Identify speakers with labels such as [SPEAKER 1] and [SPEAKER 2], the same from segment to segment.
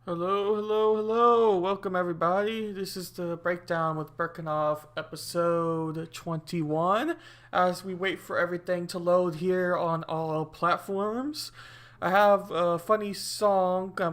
[SPEAKER 1] Hello, hello, hello. Welcome, everybody. This is the Breakdown with Berckenhoff, episode 21. As we wait for everything to load here on all platforms, I have a funny song I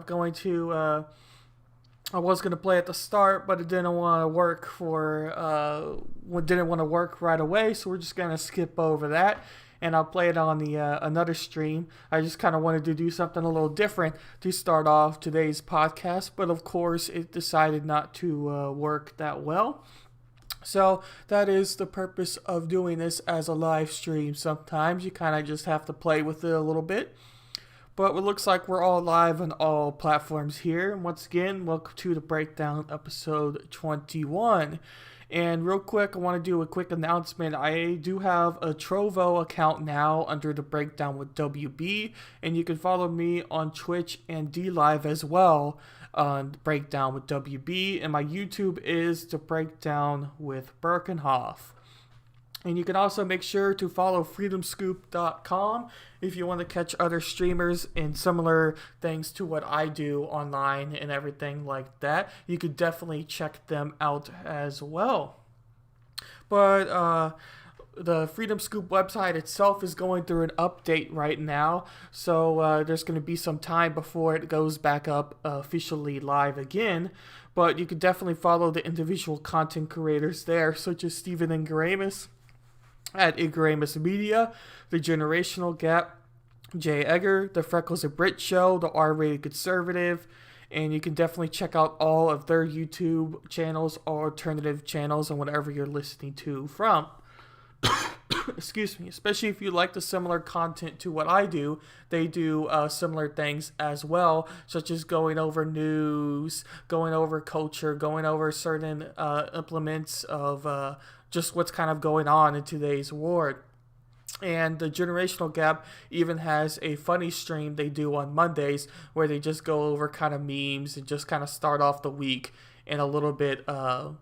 [SPEAKER 1] was going to play at the start, but it didn't want to work didn't want to work right away, so we're just going to skip over that and I'll play it on the another stream. I just kind of wanted to do something a little different to start off today's podcast, but of course it decided not to work that well. So that is the purpose of doing this as a live stream. Sometimes you kind of just have to play with it a little bit. But it looks like we're all live on all platforms here. And once again, welcome to the Breakdown episode 21. And real quick, I want to do a quick announcement. I do have a Trovo account now under the Breakdown with WB, and you can follow me on Twitch and DLive as well on Breakdown with WB. And my YouTube is the Breakdown with Berckenhoff. And you can also make sure to follow freedomscoop.com if you want to catch other streamers and similar things to what I do online and everything like that. You could definitely check them out as well. But the Freedom Scoop website itself is going through an update right now. So there's going to be some time before it goes back up officially live again. But you could definitely follow the individual content creators there, such as Stephen Ingramus at Igaramus Media, The Generational Gap, Jay Egger, The Freckles of Brit Show, The R-Rated Conservative, and you can definitely check out all of their YouTube channels or alternative channels and whatever you're listening to from. Excuse me, especially if you like the similar content to what I do, they do similar things as well, such as going over news, going over culture, going over certain implements of just what's kind of going on in today's world. And the Generational Gap even has a funny stream they do on Mondays where they just go over kind of memes and just kind of start off the week in a little bit better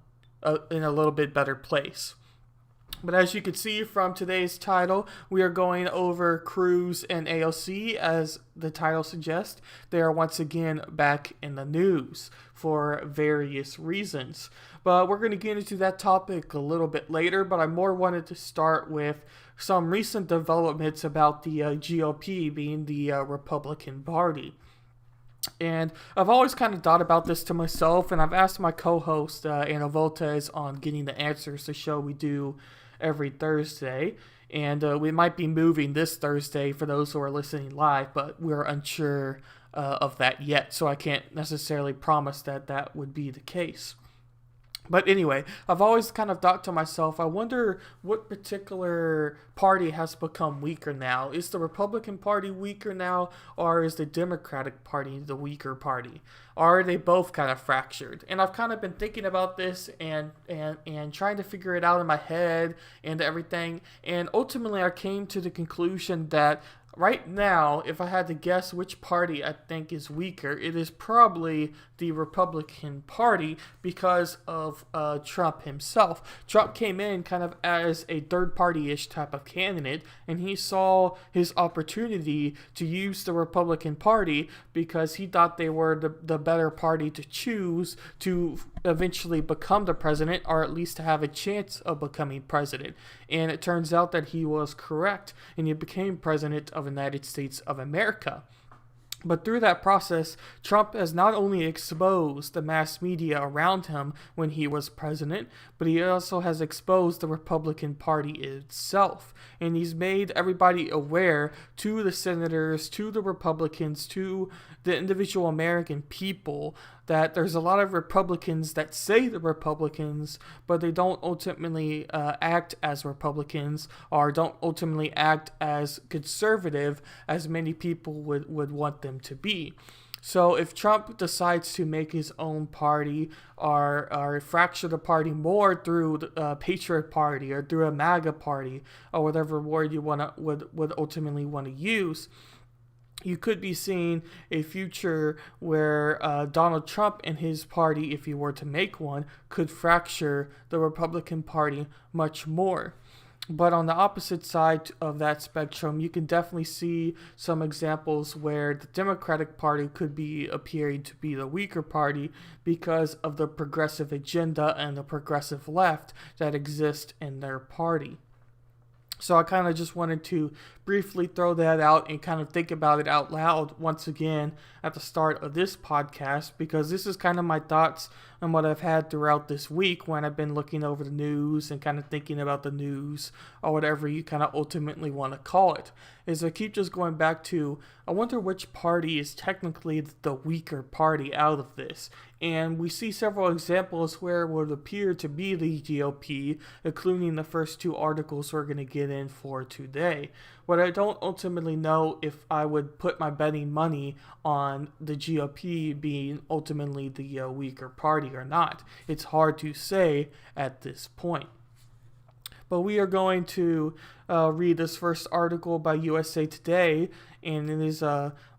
[SPEAKER 1] place. But as you can see from today's title, we are going over Cruz and AOC. As the title suggests, they are once again back in the news for various reasons. But we're going to get into that topic a little bit later, but I more wanted to start with some recent developments about the GOP, being the Republican Party. And I've always kind of thought about this to myself, and I've asked my co-host, Anna Voltes, on getting the answers, the show we do every Thursday. And we might be moving this Thursday for those who are listening live, but we're unsure of that yet, so I can't necessarily promise that that would be the case. But anyway, I've always kind of thought to myself, I wonder what particular party has become weaker now. Is the Republican Party weaker now, or is the Democratic Party the weaker party? Or are they both kind of fractured? And I've kind of been thinking about this and trying to figure it out in my head and everything. And ultimately, I came to the conclusion that right now, if I had to guess which party I think is weaker, it is probably the Republican Party because of Trump himself. Trump came in kind of as a third party-ish type of candidate, and he saw his opportunity to use the Republican Party because he thought they were the better party to choose to eventually become the president, or at least to have a chance of becoming president. And it turns out that he was correct, and he became president of the United States of America. But through that process, Trump has not only exposed the mass media around him when he was president, but he also has exposed the Republican Party itself. And he's made everybody aware, to the senators, to the Republicans, to the individual American people, that there's a lot of Republicans that say they're Republicans, but they don't ultimately act as Republicans, or don't ultimately act as conservative as many people would want them to be. So if Trump decides to make his own party, or fracture the party more through the Patriot Party or through a MAGA party, or whatever word you would ultimately want to use, you could be seeing a future where Donald Trump and his party, if he were to make one, could fracture the Republican Party much more. But on the opposite side of that spectrum, you can definitely see some examples where the Democratic Party could be appearing to be the weaker party because of the progressive agenda and the progressive left that exist in their party. So I kind of just wanted to briefly throw that out and kind of think about it out loud once again at the start of this podcast, because this is kind of my thoughts on what I've had throughout this week when I've been looking over the news and kind of thinking about the news, or whatever you kind of ultimately want to call it. Is I keep just going back to, I wonder which party is technically the weaker party out of this. And we see several examples where it would appear to be the GOP, including the first two articles we're going to get in for today. But I don't ultimately know if I would put my betting money on the GOP being ultimately the weaker party or not. It's hard to say at this point. But we are going to read this first article by USA Today, and it is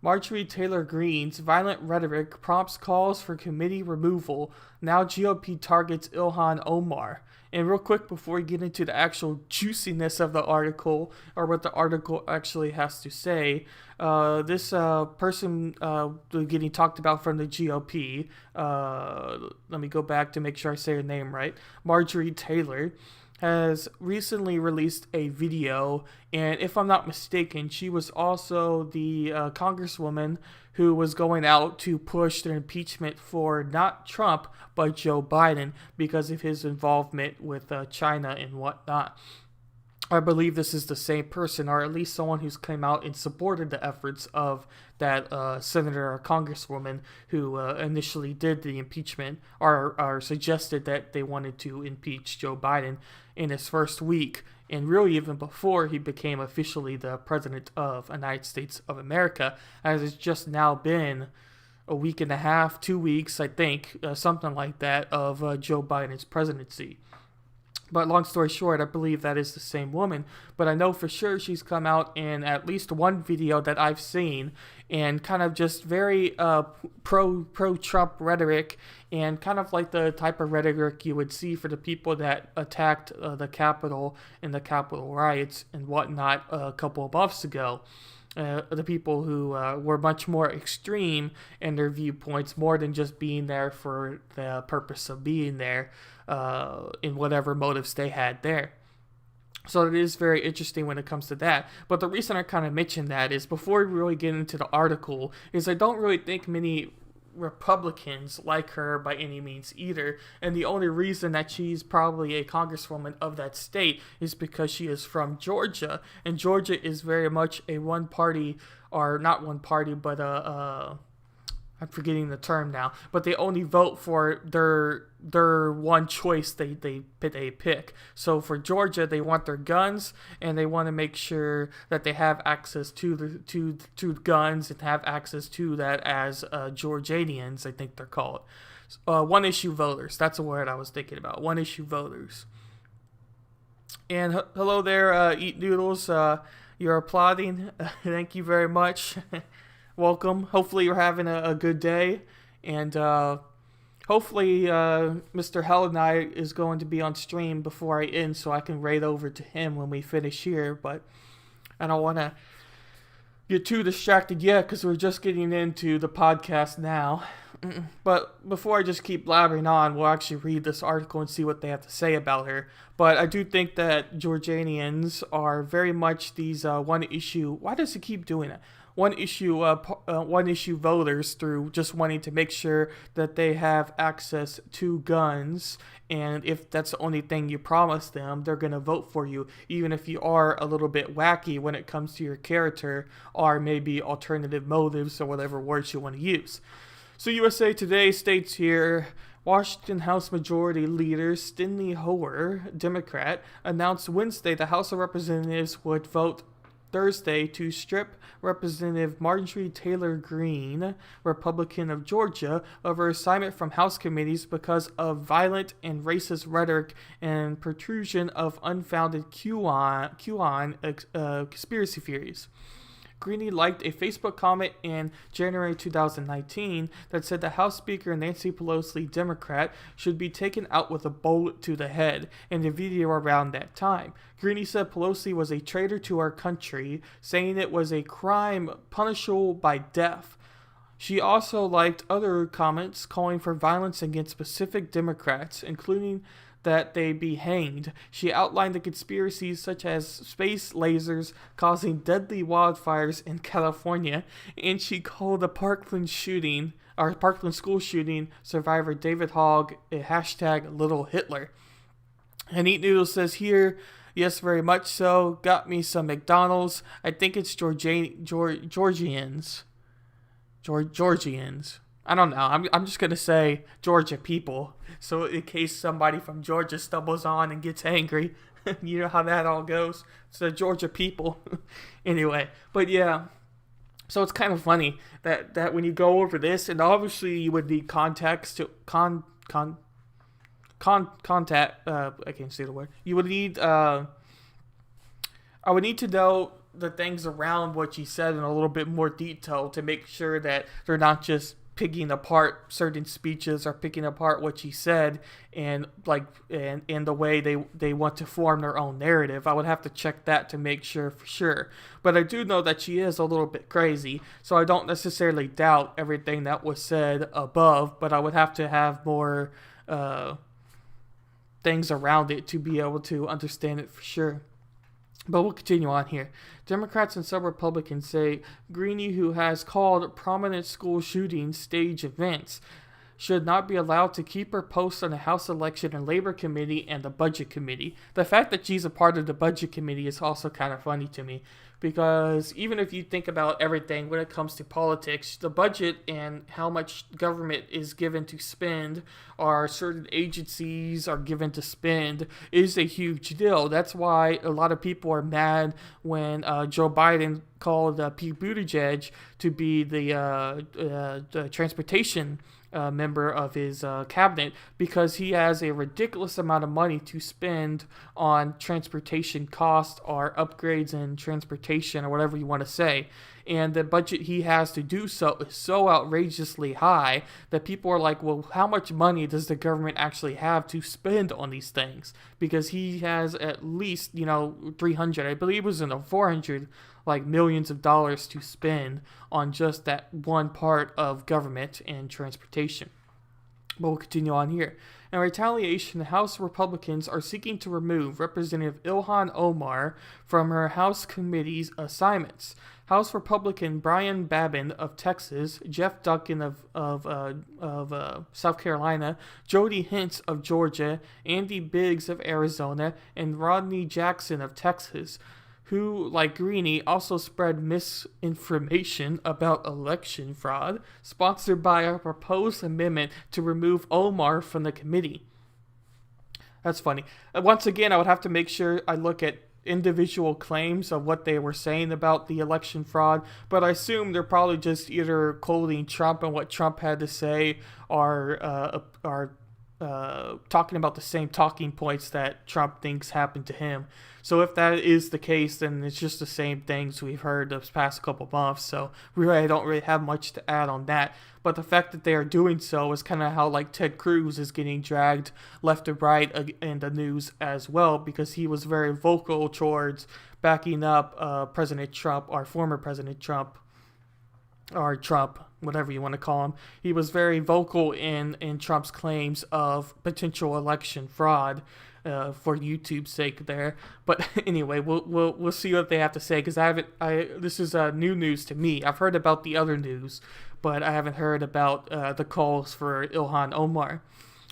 [SPEAKER 1] Marjorie Taylor Greene's violent rhetoric prompts calls for committee removal. Now GOP targets Ilhan Omar. And real quick, before we get into the actual juiciness of the article, or what the article actually has to say, this person getting talked about from the GOP, let me go back to make sure I say her name right, Marjorie Taylor, has recently released a video, and if I'm not mistaken, she was also the congresswoman who was going out to push the impeachment for not Trump, but Joe Biden, because of his involvement with China and whatnot. I believe this is the same person, or at least someone who's come out and supported the efforts of that senator or congresswoman who initially did the impeachment, or suggested that they wanted to impeach Joe Biden in his first week, and really even before he became officially the president of the United States of America, as it's just now been a week and a half, 2 weeks, I think, something like that, of Joe Biden's presidency. But long story short, I believe that is the same woman. But I know for sure she's come out in at least one video that I've seen, and kind of just very pro-Trump rhetoric, and kind of like the type of rhetoric you would see for the people that attacked the Capitol and the Capitol riots and whatnot a couple of months ago. The people who were much more extreme in their viewpoints, more than just being there for the purpose of being there, in whatever motives they had there. So it is very interesting when it comes to that. But the reason I kind of mentioned that is, before we really get into the article, is I don't really think many Republicans like her by any means either, and the only reason that she's probably a congresswoman of that state is because she is from Georgia, and Georgia is very much a one party, or not one party, but I'm forgetting the term now, but they only vote for their one choice they pick. So for Georgia, they want their guns, and they want to make sure that they have access to guns and have access to that as Georgianians, I think they're called. One issue voters. That's a word I was thinking about. One issue voters. And hello there, Eat Noodles. You're applauding. Thank you very much. Welcome. Hopefully you're having a good day, and hopefully Mr. Hell and I is going to be on stream before I end, so I can raid over to him when we finish here. But I don't want to get too distracted yet, because we're just getting into the podcast now. But before I just keep blabbering on, we'll actually read this article and see what they have to say about her. But I do think that Georgianians are very much these one issue. Why does it keep doing it? One issue voters, through just wanting to make sure that they have access to guns, and if that's the only thing you promise them, they're going to vote for you, even if you are a little bit wacky when it comes to your character, or maybe alternative motives, or whatever words you want to use. So USA Today states here, Washington House Majority Leader Steny Hoyer, Democrat, announced Wednesday the House of Representatives would vote Thursday to strip Representative Marjorie Taylor Greene, Republican of Georgia, of her assignment from House committees because of violent and racist rhetoric and protrusion of unfounded QAnon conspiracy theories. Greene liked a Facebook comment in January 2019 that said the House Speaker Nancy Pelosi, Democrat, should be taken out with a bullet to the head in a video around that time. Greene said Pelosi was a traitor to our country, saying it was a crime punishable by death. She also liked other comments calling for violence against specific Democrats, including that they be hanged. She outlined the conspiracies such as space lasers causing deadly wildfires in California, and she called the Parkland school shooting survivor David Hogg a hashtag Little Hitler. And Eat Noodles says here, yes, very much so. Got me some McDonald's. I think it's Georgians. I don't know. I'm just going to say Georgia people. So in case somebody from Georgia stumbles on and gets angry, you know how that all goes. It's the Georgia people. Anyway, but yeah. So it's kind of funny that when you go over this, and obviously you would need context to contact. I can't say the word. You would need. I would need to know the things around what she said in a little bit more detail to make sure that they're not just picking apart certain speeches or picking apart what she said and in the way they want to form their own narrative. I would have to check that to make sure for sure. But I do know that she is a little bit crazy, so I don't necessarily doubt everything that was said above, but I would have to have more things around it to be able to understand it for sure. But we'll continue on here. Democrats and some Republicans say Greene, who has called prominent school shootings stage events, should not be allowed to keep her post on the House Election and Labor Committee and the Budget Committee. The fact that she's a part of the Budget Committee is also kind of funny to me, because even if you think about everything when it comes to politics, the budget and how much government is given to spend or certain agencies are given to spend is a huge deal. That's why a lot of people are mad when Joe Biden called Pete Buttigieg to be the transportation member of his cabinet, because he has a ridiculous amount of money to spend on transportation costs or upgrades in transportation or whatever you want to say. And the budget he has to do so is so outrageously high that people are like, well, how much money does the government actually have to spend on these things? Because he has at least, 300, I believe it was in the 400 millions of dollars to spend on just that one part of government and transportation. But we'll continue on here. In retaliation, the House Republicans are seeking to remove Representative Ilhan Omar from her House committee's assignments. House Republican Brian Babin of Texas, Jeff Duncan of South Carolina, Jody Hintz of Georgia, Andy Biggs of Arizona, and Rodney Jackson of Texas, who, like Greene, also spread misinformation about election fraud, sponsored by a proposed amendment to remove Omar from the committee. That's funny. Once again, I would have to make sure I look at individual claims of what they were saying about the election fraud, but I assume they're probably just either quoting Trump and what Trump had to say, or talking about the same talking points that Trump thinks happened to him. So if that is the case, then it's just the same things we've heard this past couple months. So I don't really have much to add on that. But the fact that they are doing so is kind of how Ted Cruz is getting dragged left and right in the news as well, because he was very vocal towards backing up President Trump, or former President Trump, or Trump, whatever you want to call him. He was very vocal in Trump's claims of potential election fraud, for YouTube's sake there. But anyway, we'll see what they have to say, because this is new news to me. I've heard about the other news, but I haven't heard about the calls for Ilhan Omar.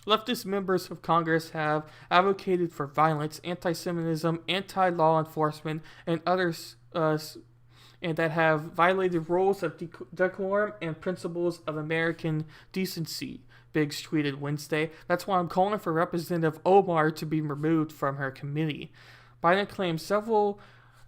[SPEAKER 1] Leftist members of Congress have advocated for violence, anti-Semitism, anti-law enforcement, and others, and that have violated rules of decorum and principles of American decency, Biggs tweeted Wednesday. That's why I'm calling for Representative Omar to be removed from her committee. Biden claimed several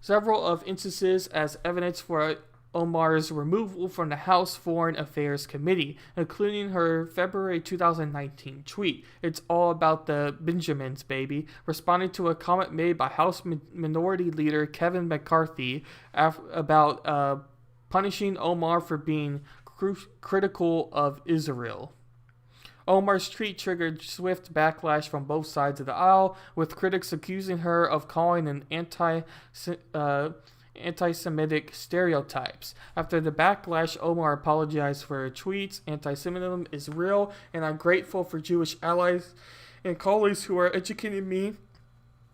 [SPEAKER 1] of instances as evidence for Omar's removal from the House Foreign Affairs Committee, including her February 2019 tweet, "It's all about the Benjamins, baby," responding to a comment made by House Minority Leader Kevin McCarthy about punishing Omar for being critical of Israel. Omar's tweet triggered swift backlash from both sides of the aisle, with critics accusing her of calling an anti-Semitic stereotypes. After the backlash, Omar apologized for her tweets. Anti-Semitism is real, and I'm grateful for Jewish allies and colleagues who are educating me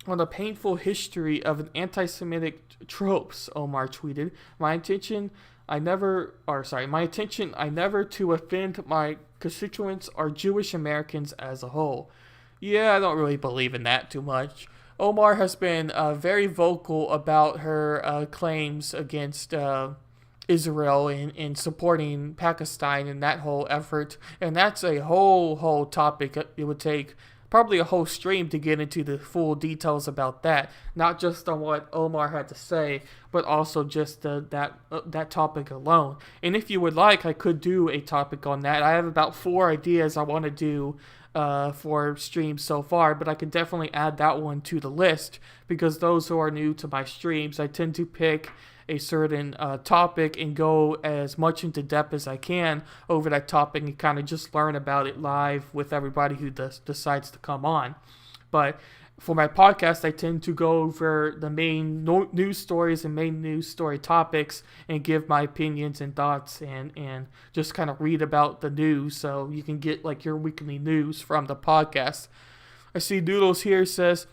[SPEAKER 1] on the painful history of an anti-Semitic tropes, Omar tweeted. My intention I never to offend my constituents or Jewish Americans as a whole. Yeah, I don't really believe in that too much. Omar has been very vocal about her claims against Israel and supporting Pakistan in that whole effort. And that's a whole topic. It would take probably a whole stream to get into the full details about that. Not just on what Omar had to say, but also just that topic alone. And if you would like, I could do a topic on that. I have about 4 ideas I want to do for streams so far, but I could definitely add that one to the list, because those who are new to my streams, I tend to pick a certain topic and go as much into depth as I can over that topic and kind of just learn about it live with everybody who decides to come on. But for my podcast, I tend to go over the main news stories and main news story topics and give my opinions and thoughts and just kind of read about the news so you can get like your weekly news from the podcast. I see Doodles here says,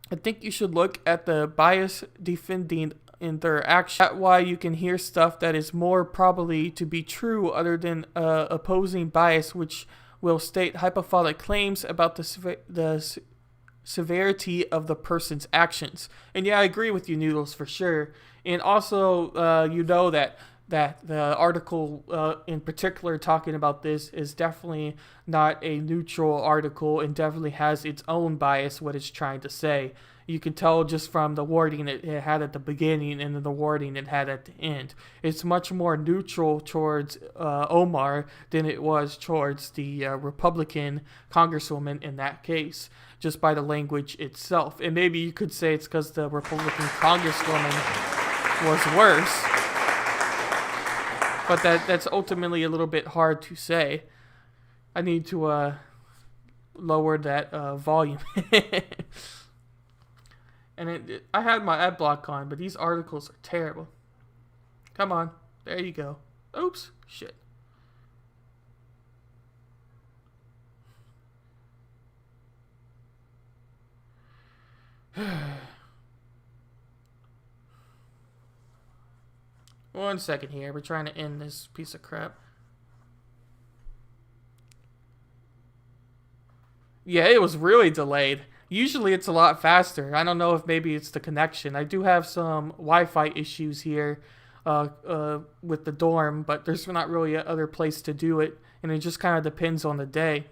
[SPEAKER 1] I think you should look at the bias defending in their action. That's why you can hear stuff that is more probably to be true other than opposing bias, which will state hypothetical claims about the severity of the person's actions. And yeah, I agree with you, Noodles, for sure. And also, that the article in particular talking about this is definitely not a neutral article and definitely has its own bias, what it's trying to say. You can tell just from the wording it had at the beginning and then the wording it had at the end. It's much more neutral towards Omar than it was towards the Republican congresswoman in that case, just by the language itself. And maybe you could say it's because the Republican congresswoman was worse, but that's ultimately a little bit hard to say. I need to lower that volume. And I had my ad block on, but these articles are terrible. Come on. There you go. Oops. Shit. One second here. We're trying to end this piece of crap. Yeah, it was really delayed. Usually it's a lot faster. I don't know if maybe it's the connection. I do have some Wi-Fi issues here with the dorm, but there's not really other place to do it, and it just kind of depends on the day.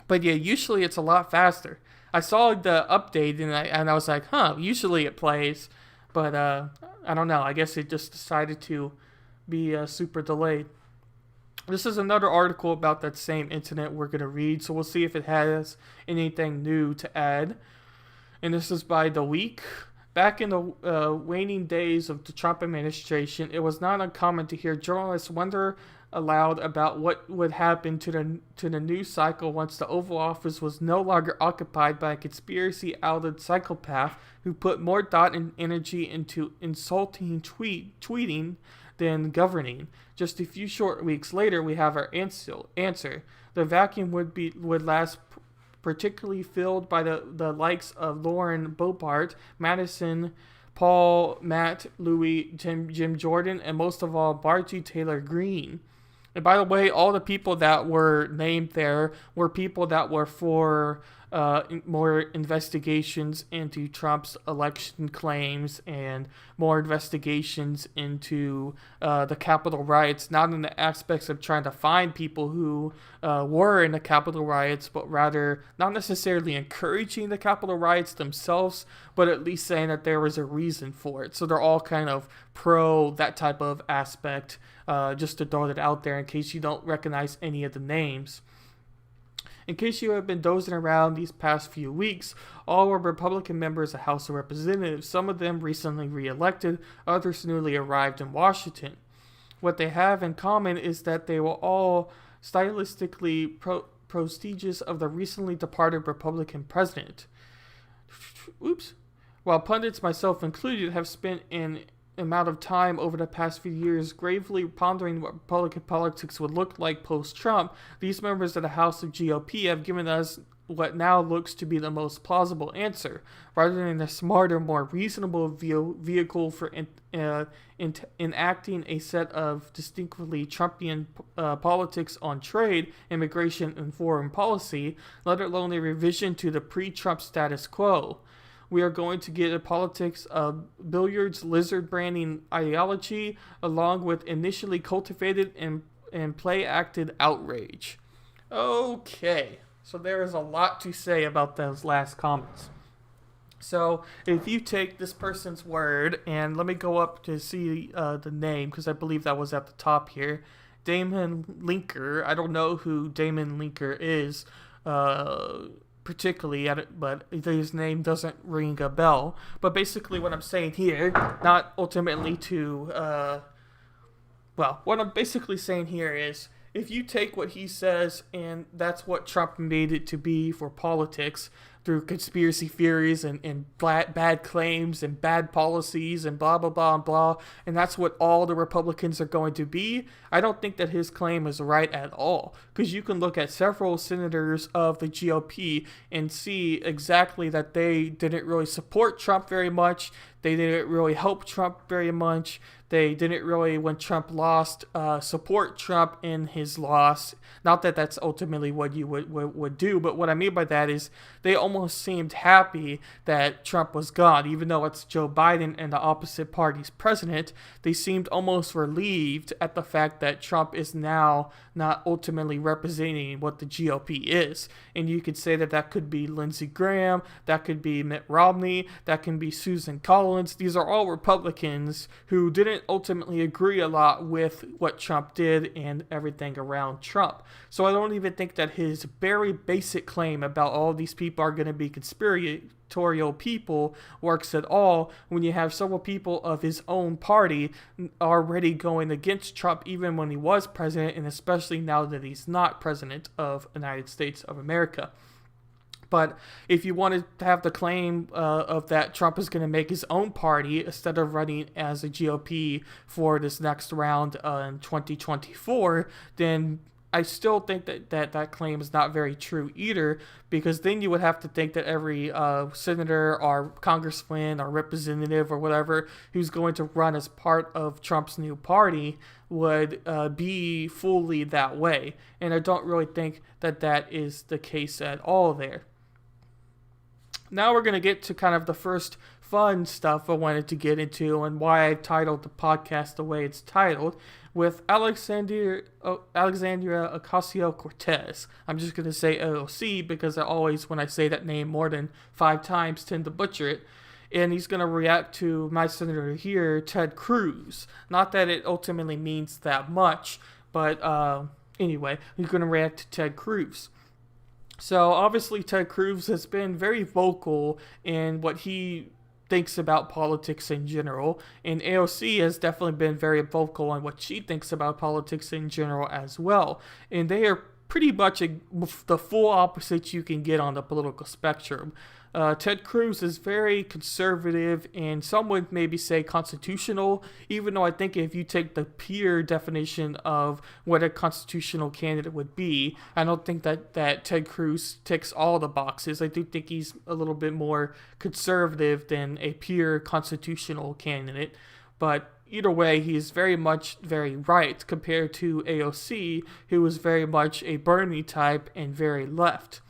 [SPEAKER 1] But yeah, usually it's a lot faster. I saw the update, and I was like, usually it plays, but I don't know. I guess it just decided to be super delayed. This is another article about that same incident we're going to read, so we'll see if it has anything new to add. And this is by The Week. Back in the waning days of the Trump administration, it was not uncommon to hear journalists wonder aloud about what would happen to the news cycle once the Oval Office was no longer occupied by a conspiracy-outed psychopath who put more thought and energy into insulting tweeting than governing. Just a few short weeks later, we have our answer. The vacuum would last particularly filled by the likes of Lauren Boebert, Madison, Paul, Matt, Louis, Jim Jordan, and most of all, Marjorie Taylor Greene. And by the way, all the people that were named there were people that were for more investigations into Trump's election claims and more investigations into the Capitol riots, not in the aspects of trying to find people who were in the Capitol riots, but rather not necessarily encouraging the Capitol riots themselves, but at least saying that there was a reason for it. So they're all kind of pro that type of aspect, just to throw that out there in case you don't recognize any of the names. In case you have been dozing around these past few weeks, all were Republican members of the House of Representatives, some of them recently re-elected, others newly arrived in Washington. What they have in common is that they were all stylistically prestigious of the recently departed Republican president. Oops. While pundits, myself included, have spent an amount of time over the past few years gravely pondering what Republican politics would look like post-Trump, these members of the House of GOP have given us what now looks to be the most plausible answer, rather than a smarter, more reasonable vehicle for enacting a set of distinctly Trumpian politics on trade, immigration, and foreign policy, let alone a revision to the pre-Trump status quo. We are going to get a politics of billiards, lizard branding ideology, along with initially cultivated and play-acted outrage. Okay, so there is a lot to say about those last comments. So if you take this person's word, and let me go up to see the name, because I believe that was at the top here, Damon Linker. I don't know who Damon Linker is, particularly, but his name doesn't ring a bell. But basically what I'm saying here, not ultimately to, what I'm basically saying here is, if you take what he says, and that's what Trump made it to be for politics, through conspiracy theories and bad claims and bad policies and blah, blah, blah, and blah, and that's what all the Republicans are going to be, I don't think that his claim is right at all. Because you can look at several senators of the GOP and see exactly that they didn't really support Trump very much. They didn't really help Trump very much. They didn't really, when Trump lost, support Trump in his loss. Not that that's ultimately what you would do, but what I mean by that is they almost seemed happy that Trump was gone. Even though it's Joe Biden and the opposite party's president, they seemed almost relieved at the fact that Trump is now not ultimately representing what the GOP is. And you could say that that could be Lindsey Graham, that could be Mitt Romney, that can be Susan Collins. These are all Republicans who didn't ultimately agree a lot with what Trump did and everything around Trump. So I don't even think that his very basic claim about all these people are going to be conspiratorial people works at all when you have several people of his own party already going against Trump even when he was president, and especially now that he's not president of the United States of America. But if you wanted to have the claim of that Trump is going to make his own party instead of running as a GOP for this next round in 2024, then I still think that claim is not very true either, because then you would have to think that every senator or congressman or representative or whatever who's going to run as part of Trump's new party would be fully that way. And I don't really think that that is the case at all there. Now we're going to get to kind of the first fun stuff I wanted to get into and why I titled the podcast the way it's titled, with Alexandria Ocasio-Cortez. I'm just going to say AOC because I always, when I say that name more than 5 times, tend to butcher it. And he's going to react to my senator here, Ted Cruz. Not that it ultimately means that much, but anyway, he's going to react to Ted Cruz. So obviously Ted Cruz has been very vocal in what he thinks about politics in general, and AOC has definitely been very vocal on what she thinks about politics in general as well. And they are pretty much the full opposite you can get on the political spectrum. Ted Cruz is very conservative and some would maybe say constitutional, even though I think if you take the pure definition of what a constitutional candidate would be, I don't think that Ted Cruz ticks all the boxes. I do think he's a little bit more conservative than a pure constitutional candidate, but either way, he is very right compared to AOC, who is very much a Bernie type and very left.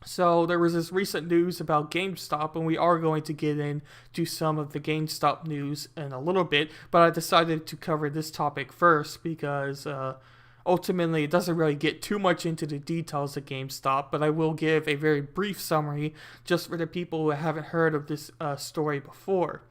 [SPEAKER 1] So there was this recent news about GameStop, and we are going to get into some of the GameStop news in a little bit, but I decided to cover this topic first because ultimately it doesn't really get too much into the details of GameStop, but I will give a very brief summary just for the people who haven't heard of this story before.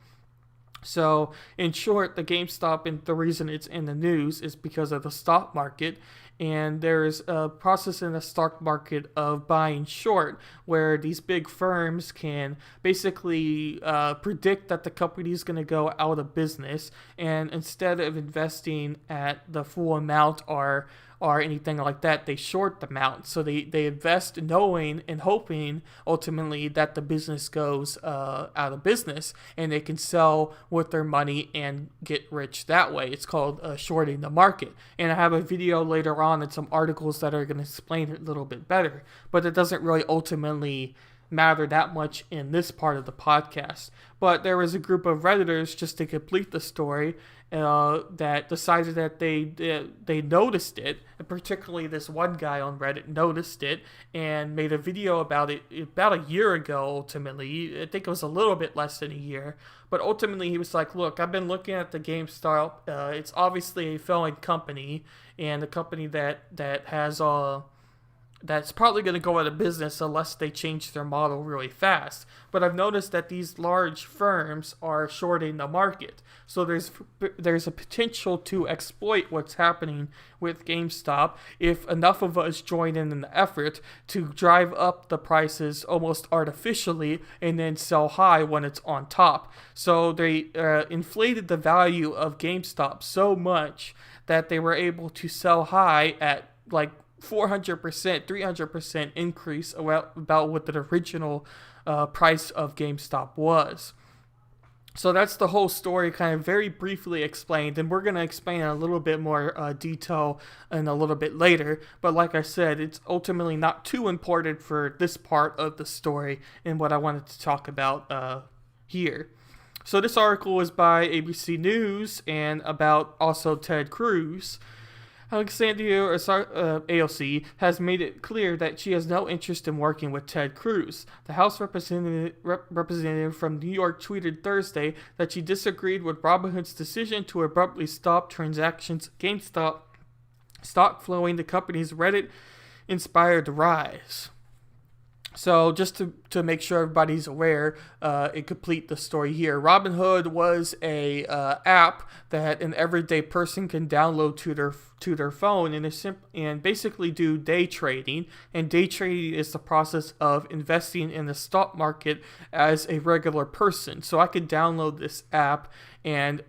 [SPEAKER 1] So, in short, the GameStop, and the reason it's in the news is because of the stock market. and there's a process in the stock market of buying short, where these big firms can basically predict that the company is going to go out of business, and instead of investing at the full amount or anything like that, they short the amount. So they invest knowing and hoping ultimately that the business goes out of business, and they can sell with their money and get rich that way. It's called shorting the market. And I have a video later on and some articles that are going to explain it a little bit better, but it doesn't really ultimately matter that much in this part of the podcast. But there was a group of Redditors, just to complete the story, that decided that they noticed it, and particularly this one guy on Reddit noticed it and made a video about it about a year ago. Ultimately, I think it was a little bit less than a year, but ultimately he was like, look, I've been looking at the GameStop. It's obviously a failing company, and a company that has that's probably going to go out of business unless they change their model really fast. But I've noticed that these large firms are shorting the market. So there's a potential to exploit what's happening with GameStop if enough of us join in the effort to drive up the prices almost artificially and then sell high when it's on top. So they inflated the value of GameStop so much that they were able to sell high at like 400%, 300% increase about what the original price of GameStop was. So that's the whole story, kind of very briefly explained, and we're going to explain in a little bit more detail in a little bit later. But like I said, it's ultimately not too important for this part of the story and what I wanted to talk about here. So this article is by ABC News and about also Ted Cruz. Alexandria AOC has made it clear that she has no interest in working with Ted Cruz. The House representative from New York tweeted Thursday that she disagreed with Robinhood's decision to abruptly stop transactions at GameStop, stock flowing the company's Reddit-inspired rise. So just to make sure everybody's aware and complete the story here, Robinhood was a app that an everyday person can download to their phone and basically do day trading. And day trading is the process of investing in the stock market as a regular person. So I could download this app and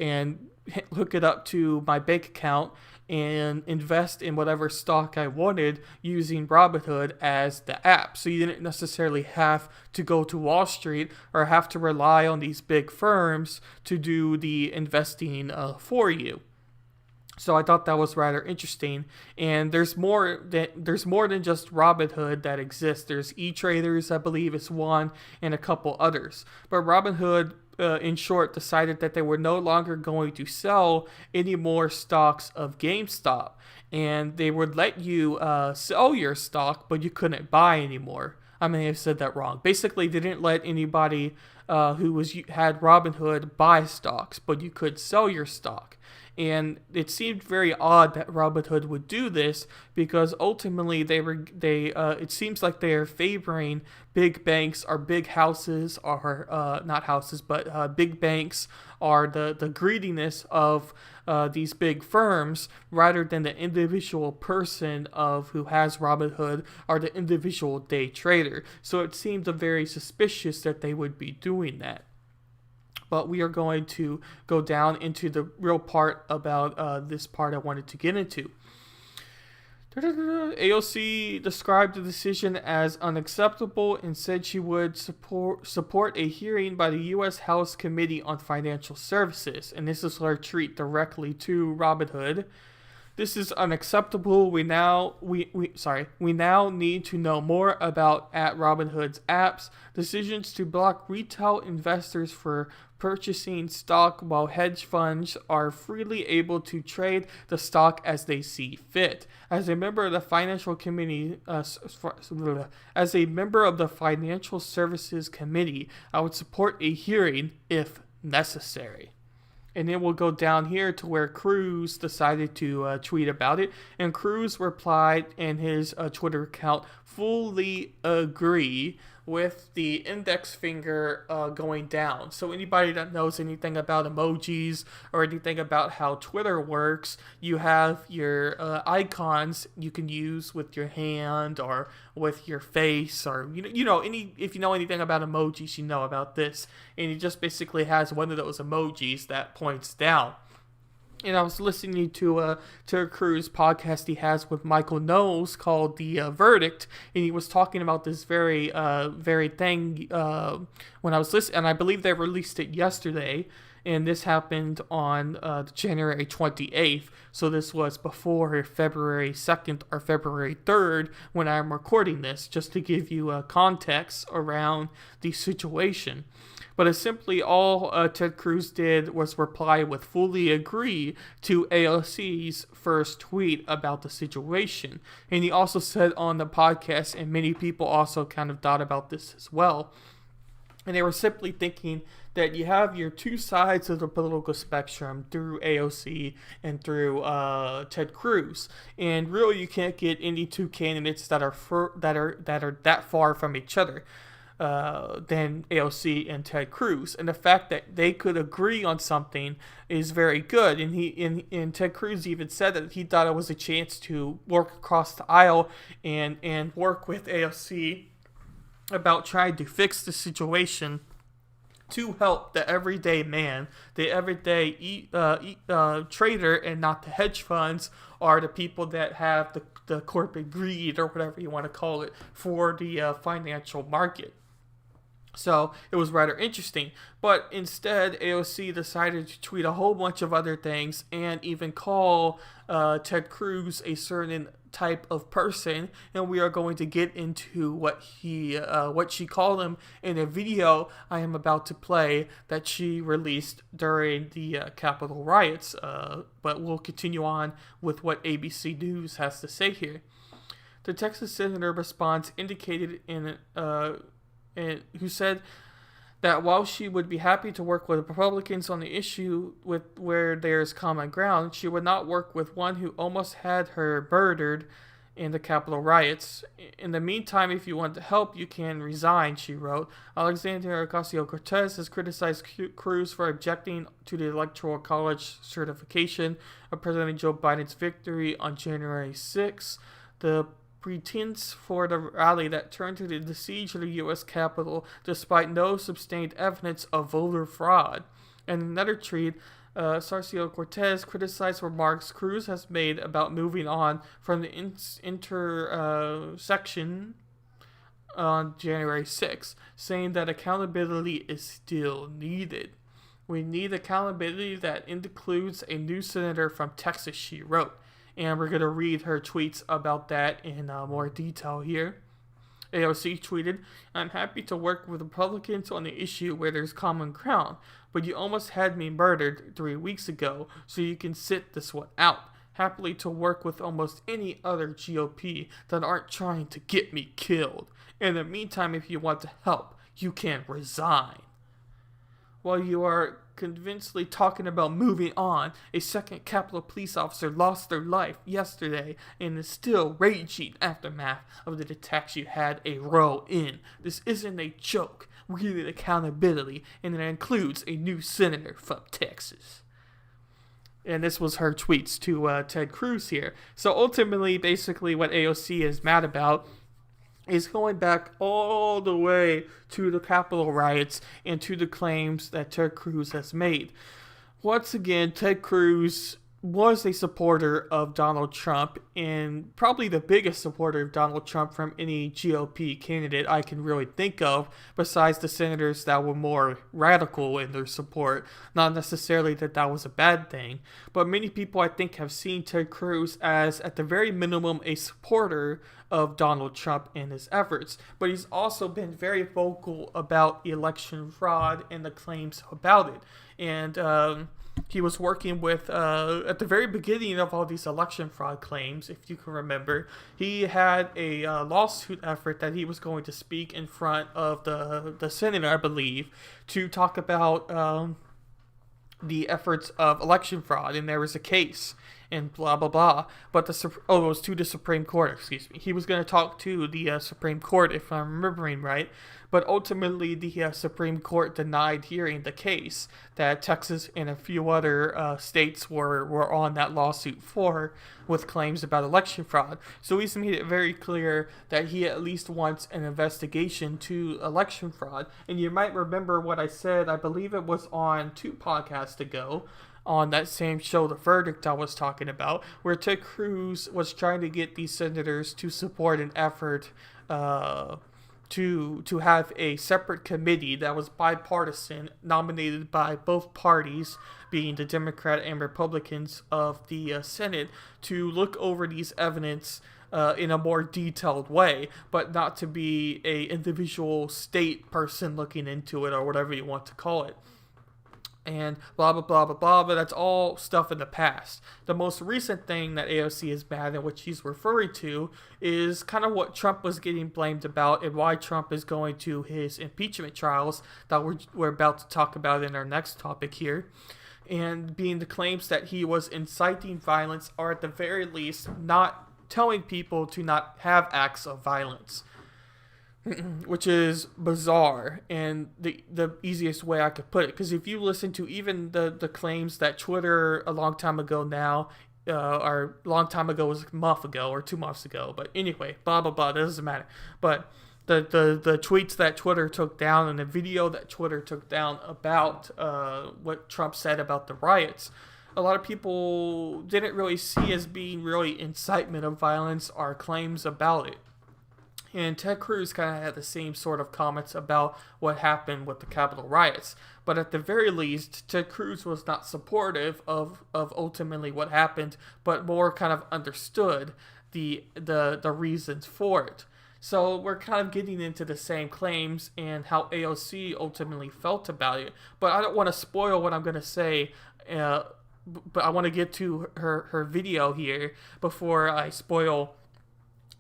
[SPEAKER 1] hook it up to my bank account and invest in whatever stock I wanted using Robinhood as the app. So you didn't necessarily have to go to Wall Street or have to rely on these big firms to do the investing for you. So I thought that was rather interesting. And there's more than just Robinhood that exists. There's E-Traders, I believe, is one, and a couple others. But Robinhood, in short, decided that they were no longer going to sell any more stocks of GameStop, and they would let you sell your stock, but you couldn't buy anymore. I may have said that wrong. Basically, they didn't let anybody who had Robinhood buy stocks, but you could sell your stock. And it seemed very odd that Robinhood would do this because ultimately it seems like they are favoring big banks or big houses or not houses, but big banks are the greediness of these big firms rather than the individual person who has Robinhood or the individual day trader. So it seemed very suspicious that they would be doing that. But we are going to go down into the real part about this part I wanted to get into. AOC described the decision as unacceptable and said she would support a hearing by the U.S. House Committee on Financial Services. And this is her tweet directly to Robinhood. This is unacceptable. We now need to know more about at Robinhood's apps decisions to block retail investors for purchasing stock while hedge funds are freely able to trade the stock as they see fit. As a member of the Financial Services Committee, I would support a hearing if necessary. And then we'll go down here to where Cruz decided to tweet about it. And Cruz replied in his Twitter account, fully agree with the index finger going down. So anybody that knows anything about emojis or anything about how Twitter works, you have your icons you can use with your hand or with your face, or if you know anything about emojis, you know about this. And he just basically has one of those emojis that points down. And I was listening to Ted Cruz podcast he has with Michael Knowles called The Verdict, and he was talking about this very thing when I was listening, and I believe they released it yesterday, and this happened on January 28th, so this was before February 2nd or February 3rd when I'm recording this, just to give you context around the situation. But it's simply all Ted Cruz did was reply with fully agree to AOC's first tweet about the situation. And he also said on the podcast, and many people also kind of thought about this as well, and they were simply thinking that you have your two sides of the political spectrum through AOC and through Ted Cruz, and really you can't get any two candidates that are that far from each other than AOC and Ted Cruz. And the fact that they could agree on something is very good. And Ted Cruz even said that he thought it was a chance to work across the aisle and work with AOC about trying to fix the situation to help the everyday man, the everyday trader, and not the hedge funds or the people that have the corporate greed or whatever you want to call it for the financial market. So it was rather interesting. But instead, AOC decided to tweet a whole bunch of other things and even call Ted Cruz a certain type of person, and we are going to get into what she called him in a video I am about to play that she released during the Capitol riots. But we'll continue on with what ABC News has to say here. The Texas senator response indicated who said that while she would be happy to work with Republicans on the issue where there's common ground, she would not work with one who almost had her murdered in the Capitol riots. In the meantime, if you want to help, you can resign, she wrote. Alexandria Ocasio-Cortez has criticized Cruz for objecting to the Electoral College certification of President Joe Biden's victory on January 6th. The pretense for the rally that turned to the siege of the U.S. Capitol despite no sustained evidence of voter fraud. In another tweet, Ocasio-Cortez criticized remarks Cruz has made about moving on from the intersection on January 6th, saying that accountability is still needed. We need accountability that includes a new senator from Texas, she wrote. And we're going to read her tweets about that in more detail here. AOC tweeted, "I'm happy to work with Republicans on the issue where there's common ground, but you almost had me murdered 3 weeks ago, so you can sit this one out. Happily to work with almost any other GOP that aren't trying to get me killed. In the meantime, if you want to help, you can resign." While you are convincingly talking about moving on, a second Capitol police officer lost their life yesterday in the still raging aftermath of the attacks you had a role in. This isn't a joke. We need accountability, and it includes a new senator from Texas. And this was her tweets to Ted Cruz here. So ultimately, basically what AOC is mad about is going back all the way to the Capitol riots and to the claims that Ted Cruz has made. Once again, Ted Cruz was a supporter of Donald Trump, and probably the biggest supporter of Donald Trump from any GOP candidate I can really think of, besides the senators that were more radical in their support. Not necessarily that that was a bad thing, but many people I think have seen Ted Cruz as, at the very minimum, a supporter of Donald Trump and his efforts. But he's also been very vocal about election fraud and the claims about it. And he was working with, at the very beginning of all these election fraud claims, if you can remember, he had a lawsuit effort that he was going to speak in front of the Senate, I believe, to talk about the efforts of election fraud, and there was a case. and blah blah blah. But it was to the Supreme Court. Excuse me. He was going to talk to the Supreme Court, if I'm remembering right. But ultimately, the Supreme Court denied hearing the case that Texas and a few other states were on that lawsuit for, with claims about election fraud. So he's made it very clear that he at least wants an investigation to election fraud. And you might remember what I said, I believe it was on 2 podcasts ago, on that same show, The Verdict, I was talking about, where Ted Cruz was trying to get these senators to support an effort to have a separate committee that was bipartisan, nominated by both parties, being the Democrat and Republicans of the Senate, to look over these evidence in a more detailed way, but not to be a individual state person looking into it, or whatever you want to call it. And blah, blah, blah, blah, blah, but that's all stuff in the past. The most recent thing that AOC is mad at, which she's referring to, is kind of what Trump was getting blamed about, and why Trump is going to his impeachment trials that we're about to talk about in our next topic here. And being the claims that he was inciting violence, or at the very least, not telling people to not have acts of violence. Which is bizarre, and the easiest way I could put it, because if you listen to even the claims that Twitter a long time ago now, or a long time ago was a month ago or 2 months ago, but anyway, blah blah blah, doesn't matter. But the tweets that Twitter took down, and the video that Twitter took down about what Trump said about the riots, a lot of people didn't really see as being really incitement of violence or claims about it. And Ted Cruz kind of had the same sort of comments about what happened with the Capitol riots. But at the very least, Ted Cruz was not supportive of ultimately what happened, but more kind of understood the reasons for it. So we're kind of getting into the same claims and how AOC ultimately felt about it. But I don't want to spoil what I'm going to say, but I want to get to her video here before I spoil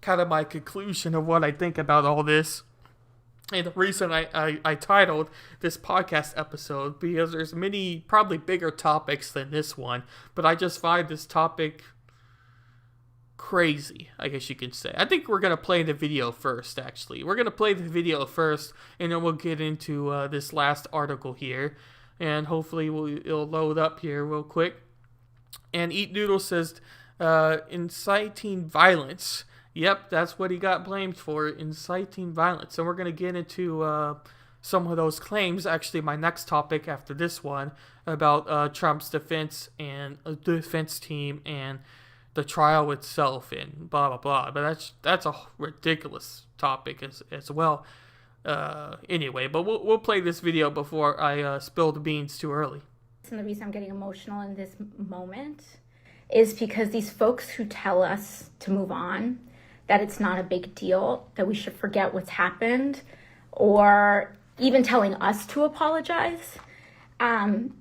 [SPEAKER 1] kind of my conclusion of what I think about all this. And the reason I titled this podcast episode, because there's many probably bigger topics than this one, but I just find this topic crazy, I guess you could say. I think we're going to play the video first, actually. We're going to play the video first, and then we'll get into this last article here, and hopefully it'll load up here real quick. And Eat Noodle says, inciting violence. Yep, that's what he got blamed for, inciting violence. And we're going to get into some of those claims, actually my next topic after this one, about Trump's defense and the defense team and the trial itself and blah, blah, blah. But that's a ridiculous topic as well. Anyway, but we'll play this video before I spill the beans too early.
[SPEAKER 2] And the reason I'm getting emotional in this moment is because these folks who tell us to move on, that it's not a big deal, that we should forget what's happened, or even telling us to apologize.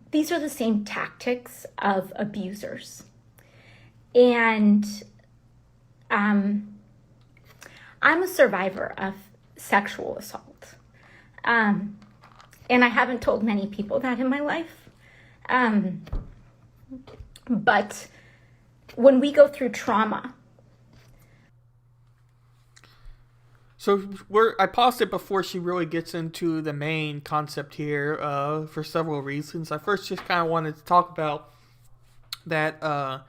[SPEAKER 2] These are the same tactics of abusers. And I'm a survivor of sexual assault. And I haven't told many people that in my life. But when we go through trauma,
[SPEAKER 1] so I paused it before she really gets into the main concept here for several reasons. I first just kind of wanted to talk about that I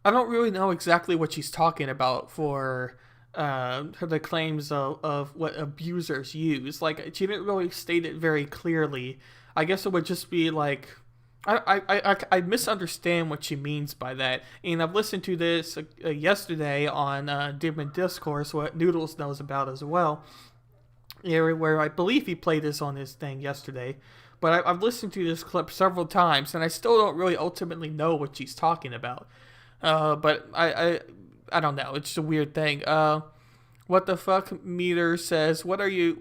[SPEAKER 1] don't really know exactly what she's talking about for the claims of what abusers use. Like, she didn't really state it very clearly. I guess it would just be like, I misunderstand what she means by that. And I've listened to this yesterday on Different Discourse, what Noodles knows about as well, where I believe he played this on his thing yesterday. But I've listened to this clip several times, and I still don't really ultimately know what she's talking about. But I don't know. It's just a weird thing. What the fuck meter says, what are you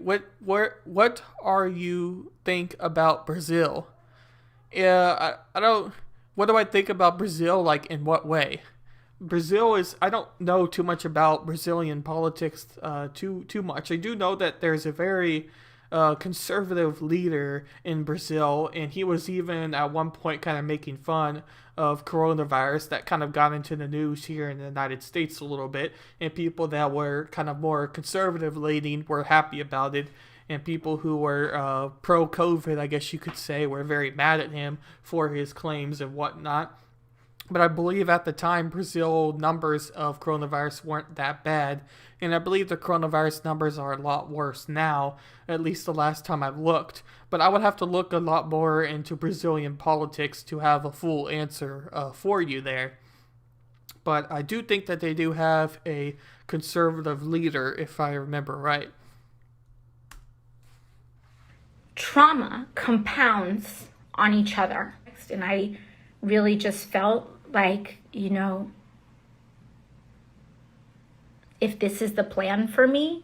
[SPEAKER 1] think about Brazil? Yeah, I don't, what do I think about Brazil? Like, in what way? Brazil is, I don't know too much about Brazilian politics too much. I do know that there's a very conservative leader in Brazil, and he was even at one point kind of making fun of coronavirus. That kind of got into the news here in the United States a little bit, and people that were kind of more conservative leaning were happy about it, and people who were pro-COVID, I guess you could say, were very mad at him for his claims and whatnot. But I believe at the time, Brazil numbers of coronavirus weren't that bad. And I believe the coronavirus numbers are a lot worse now, at least the last time I looked. But I would have to look a lot more into Brazilian politics to have a full answer for you there. But I do think that they do have a conservative leader, if I remember right.
[SPEAKER 2] Trauma compounds on each other. And I really just felt like, if this is the plan for me,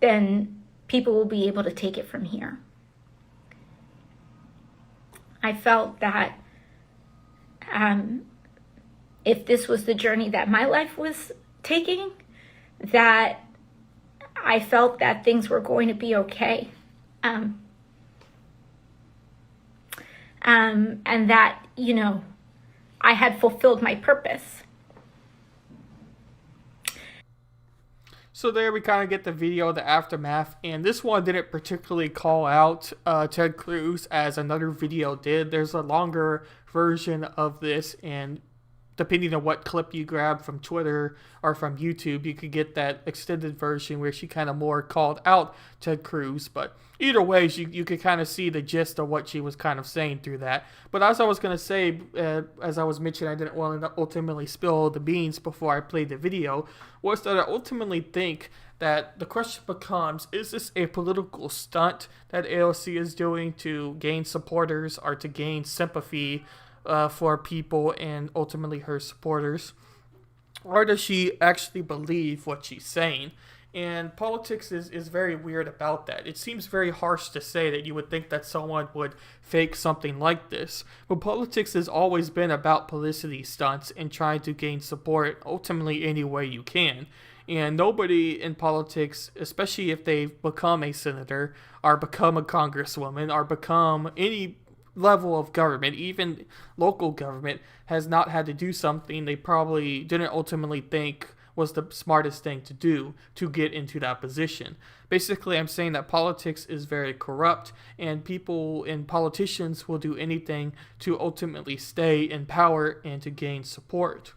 [SPEAKER 2] then people will be able to take it from here. I felt that if this was the journey that my life was taking, that I felt that things were going to be okay. And that, I had fulfilled my purpose.
[SPEAKER 1] So there we kind of get the video, the aftermath, and this one didn't particularly call out Ted Cruz as another video did. There's a longer version of this, and depending on what clip you grab from Twitter or from YouTube, you could get that extended version where she kind of more called out Ted Cruz. But either way, you could kind of see the gist of what she was kind of saying through that. But as I was going to say, as I was mentioning, I didn't want to ultimately spill the beans before I played the video, was that I ultimately think that the question becomes, is this a political stunt that AOC is doing to gain supporters or to gain sympathy for people and ultimately her supporters? Or does she actually believe what she's saying? And politics is very weird about that. It seems very harsh to say that you would think that someone would fake something like this. But politics has always been about publicity stunts and trying to gain support ultimately any way you can. And nobody in politics, especially if they've become a senator or become a congresswoman or become any level of government, even local government, has not had to do something they probably didn't ultimately think was the smartest thing to do to get into that position. Basically, I'm saying that politics is very corrupt, and people and politicians will do anything to ultimately stay in power and to gain support.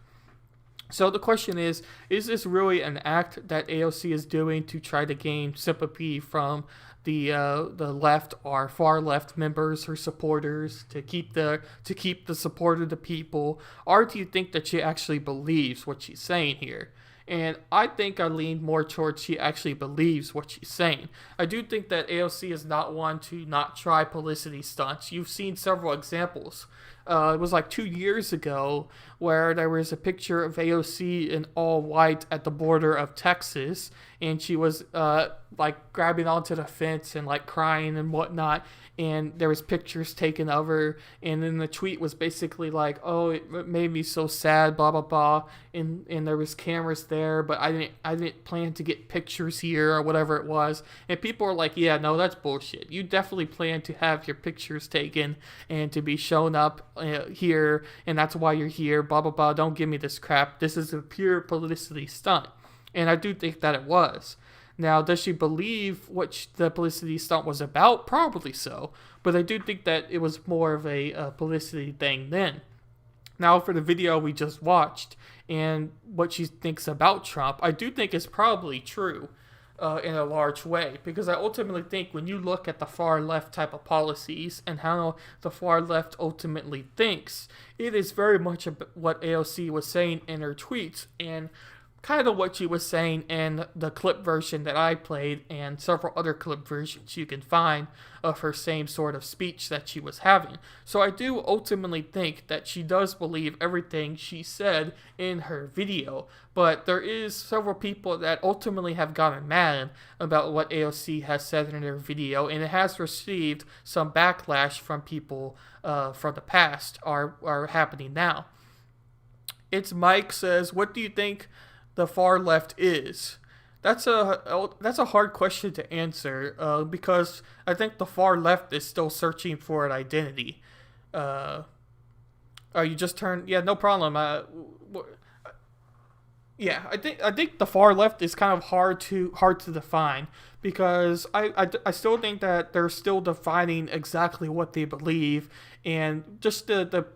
[SPEAKER 1] So the question is this really an act that AOC is doing to try to gain sympathy from the left or far left members, her supporters, to keep the support of the people, or do you think that she actually believes what she's saying here? And I think I lean more towards she actually believes what she's saying. I do think that AOC is not one to not try publicity stunts. You've seen several examples. It was like 2 years ago where there was a picture of AOC in all white at the border of Texas, and she was like grabbing onto the fence and like crying and whatnot, and there was pictures taken of her, and then the tweet was basically like, oh, it made me so sad, blah blah blah, and there was cameras there, but I didn't plan to get pictures here or whatever it was, and people are like, yeah, no, that's bullshit. You definitely plan to have your pictures taken and to be shown up here, and that's why you're here, blah blah blah. Don't give me this crap. This is a pure publicity stunt. And I do think that it was. Now, does she believe what the publicity stunt was about? Probably so. But I do think that it was more of a publicity thing then. Now, for the video we just watched and what she thinks about Trump, I do think it's probably true in a large way. Because I ultimately think when you look at the far left type of policies and how the far left ultimately thinks, it is very much what AOC was saying in her tweets, and kind of what she was saying in the clip version that I played and several other clip versions you can find of her same sort of speech that she was having. So I do ultimately think that she does believe everything she said in her video, but there is several people that ultimately have gotten mad about what AOC has said in her video, and it has received some backlash from people from the past are happening now. It's Mike says, what do you think the far left is? That's a hard question to answer because I think the far left is still searching for an identity. You just turned? Yeah, no problem. Yeah, I think the far left is kind of hard to define because I still think that they're still defining exactly what they believe, and just the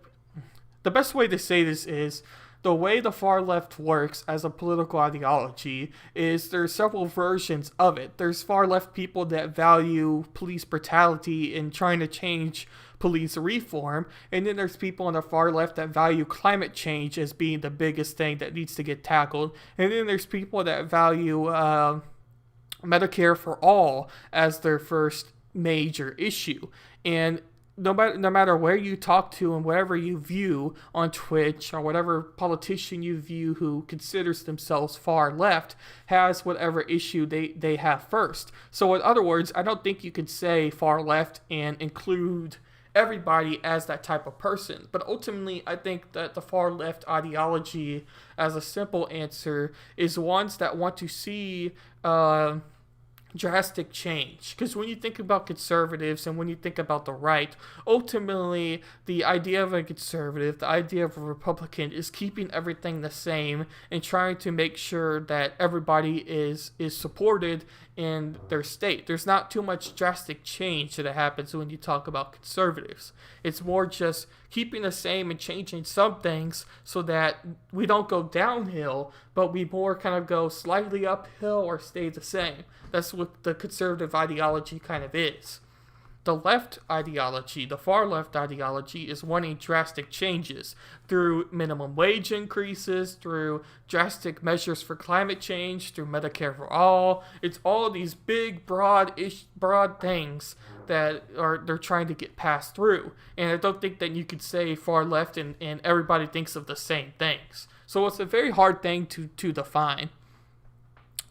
[SPEAKER 1] best way to say this is the way the far left works as a political ideology is there's several versions of it. There's far left people that value police brutality and trying to change police reform, and then there's people on the far left that value climate change as being the biggest thing that needs to get tackled, and then there's people that value Medicare for all as their first major issue. And no matter where you talk to and whatever you view on Twitch or whatever politician you view who considers themselves far left has whatever issue they have first. So in other words, I don't think you could say far left and include everybody as that type of person. But ultimately, I think that the far left ideology, as a simple answer, is ones that want to see drastic change. Because when you think about conservatives and when you think about the right, ultimately the idea of a conservative, the idea of a Republican is keeping everything the same and trying to make sure that everybody is supported in their state. There's not too much drastic change that happens when you talk about conservatives. It's more just keeping the same and changing some things so that we don't go downhill, but we more kind of go slightly uphill or stay the same. That's what the conservative ideology kind of is. The left ideology, the far left ideology, is wanting drastic changes through minimum wage increases, through drastic measures for climate change, through Medicare for all. It's all these big, broad things that they're trying to get passed through. And I don't think that you could say far left and everybody thinks of the same things. So it's a very hard thing to define.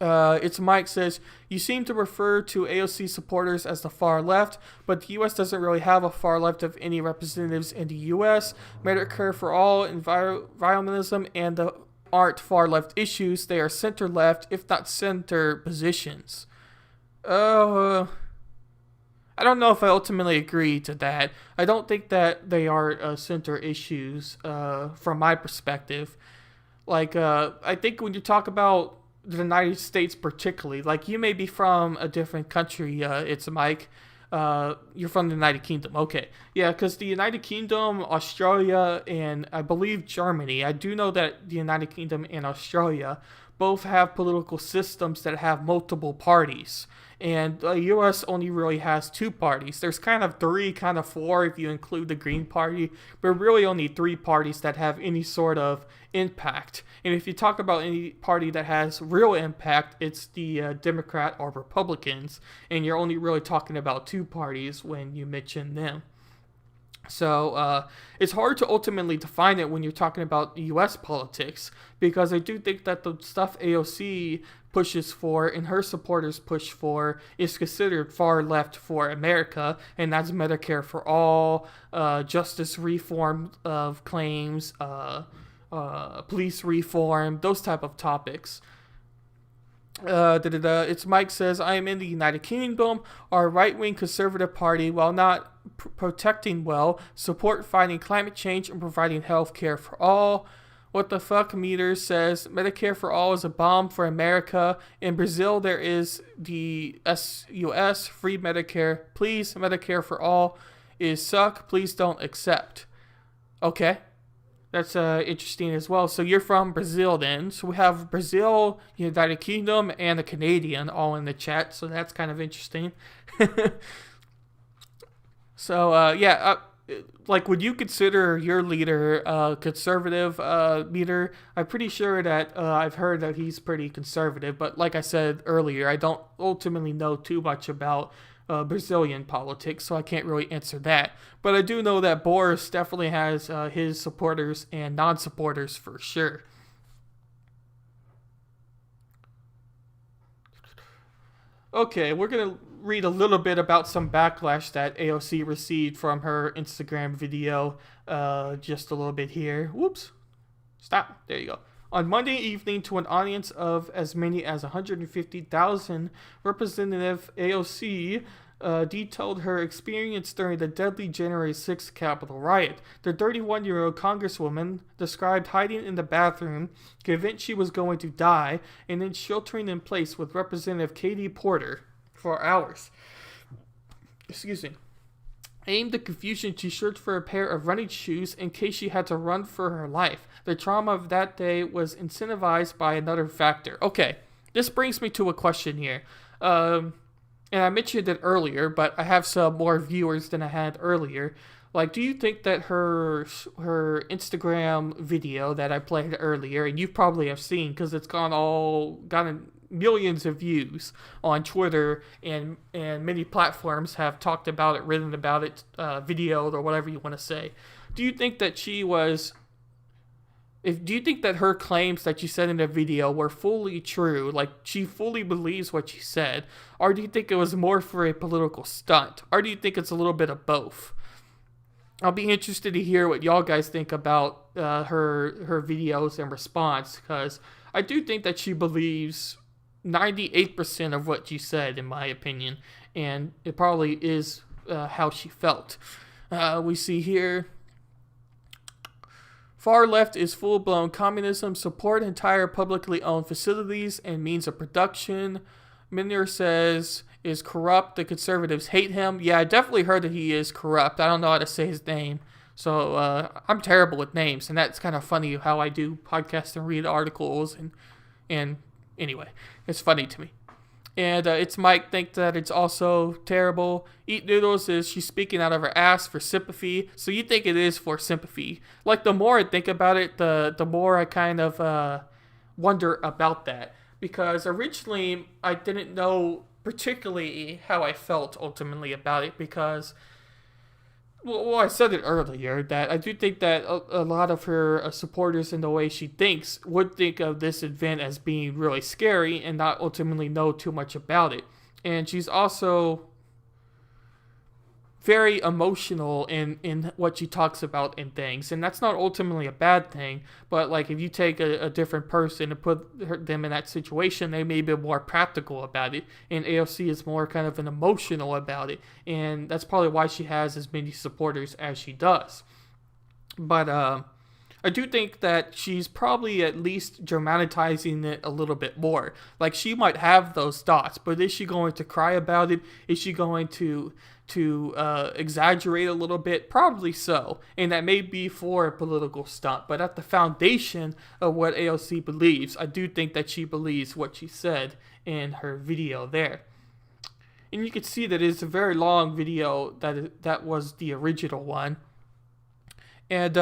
[SPEAKER 1] It's Mike says, you seem to refer to AOC supporters as the far left, but the U.S. doesn't really have a far left of any representatives in the U.S. Medicare for all, environmentalism, and aren't far left issues. They are center left, if not center positions. I don't know if I ultimately agree to that. I don't think that they are center issues from my perspective. I think when you talk about the United States particularly, you may be from a different country, it's Mike, you're from the United Kingdom, okay, yeah, because the United Kingdom, Australia, and I believe Germany, I do know that the United Kingdom and Australia both have political systems that have multiple parties, and the U.S. only really has two parties. There's kind of three, kind of four if you include the Green Party, but really only three parties that have any sort of impact. And if you talk about any party that has real impact, it's the Democrat or Republicans, and you're only really talking about two parties when you mention them. So it's hard to ultimately define it when you're talking about U.S. politics, because I do think that the stuff AOC pushes for and her supporters push for is considered far left for America, and that's Medicare for all, justice reform of claims, police reform, those type of topics. It's Mike says, I am in the United Kingdom. Our right-wing conservative party, while not protecting well, support fighting climate change and providing health care for all. What the fuck meter says, Medicare for all is a bomb for America. In Brazil, there is the SUS, free Medicare. Please, Medicare for all is suck. Please don't accept. Okay. That's interesting as well. So you're from Brazil then. So we have Brazil, United Kingdom, and a Canadian all in the chat. So that's kind of interesting. So, would you consider your leader conservative leader? I'm pretty sure that I've heard that he's pretty conservative. But like I said earlier, I don't ultimately know too much about Brazilian politics, so I can't really answer that. But I do know that Boris definitely has his supporters and non-supporters for sure. Okay, we're going to read a little bit about some backlash that AOC received from her Instagram video. Just a little bit here. Whoops. Stop. There you go. On Monday evening, to an audience of as many as 150,000, Representative AOC detailed her experience during the deadly January 6th Capitol riot. The 31-year-old Congresswoman described hiding in the bathroom, convinced she was going to die, and then sheltering in place with Representative Katie Porter for hours. Excuse me. Aimed at confusion, she searched for a pair of running shoes in case she had to run for her life. The trauma of that day was incentivized by another factor. Okay, this brings me to a question here. And I mentioned it earlier, but I have some more viewers than I had earlier. Like, do you think that her Instagram video that I played earlier, and you probably have seen because it's gotten millions of views on Twitter, and many platforms have talked about it, written about it, videoed, or whatever you want to say. Do you think that do you think that her claims that she said in the video were fully true, like she fully believes what she said, or do you think it was more for a political stunt, or do you think it's a little bit of both? I'll be interested to hear what y'all guys think about her videos and response, because I do think that she believes 98% of what she said, in my opinion, and it probably is how she felt. We see here, far left is full-blown communism, support entire publicly owned facilities and means of production. Minner says is corrupt, the conservatives hate him. Yeah, I definitely heard that he is corrupt. I don't know how to say his name. So I'm terrible with names, and that's kind of funny how I do podcasts and read articles, and anyway, it's funny to me. And It's Mike think that it's also terrible. Eat Noodles is she's speaking out of her ass for sympathy. So you think it is for sympathy. Like, the more I think about it, the more I kind of wonder about that. Because originally I didn't know particularly how I felt ultimately about it, because well, I said it earlier that I do think that a lot of her supporters, in the way she thinks, would think of this event as being really scary and not ultimately know too much about it. And she's also very emotional in what she talks about in things, and that's not ultimately a bad thing, but like if you take a different person and put them in that situation, they may be more practical about it, and AOC is more kind of an emotional about it, and that's probably why she has as many supporters as she does. But I do think that she's probably at least dramatizing it a little bit more. Like, she might have those thoughts, but is she going to cry about it? Is she going to exaggerate a little bit? Probably so, and that may be for a political stunt, but at the foundation of what AOC believes, I do think that she believes what she said in her video there. And you can see that it's a very long video, that was the original one. And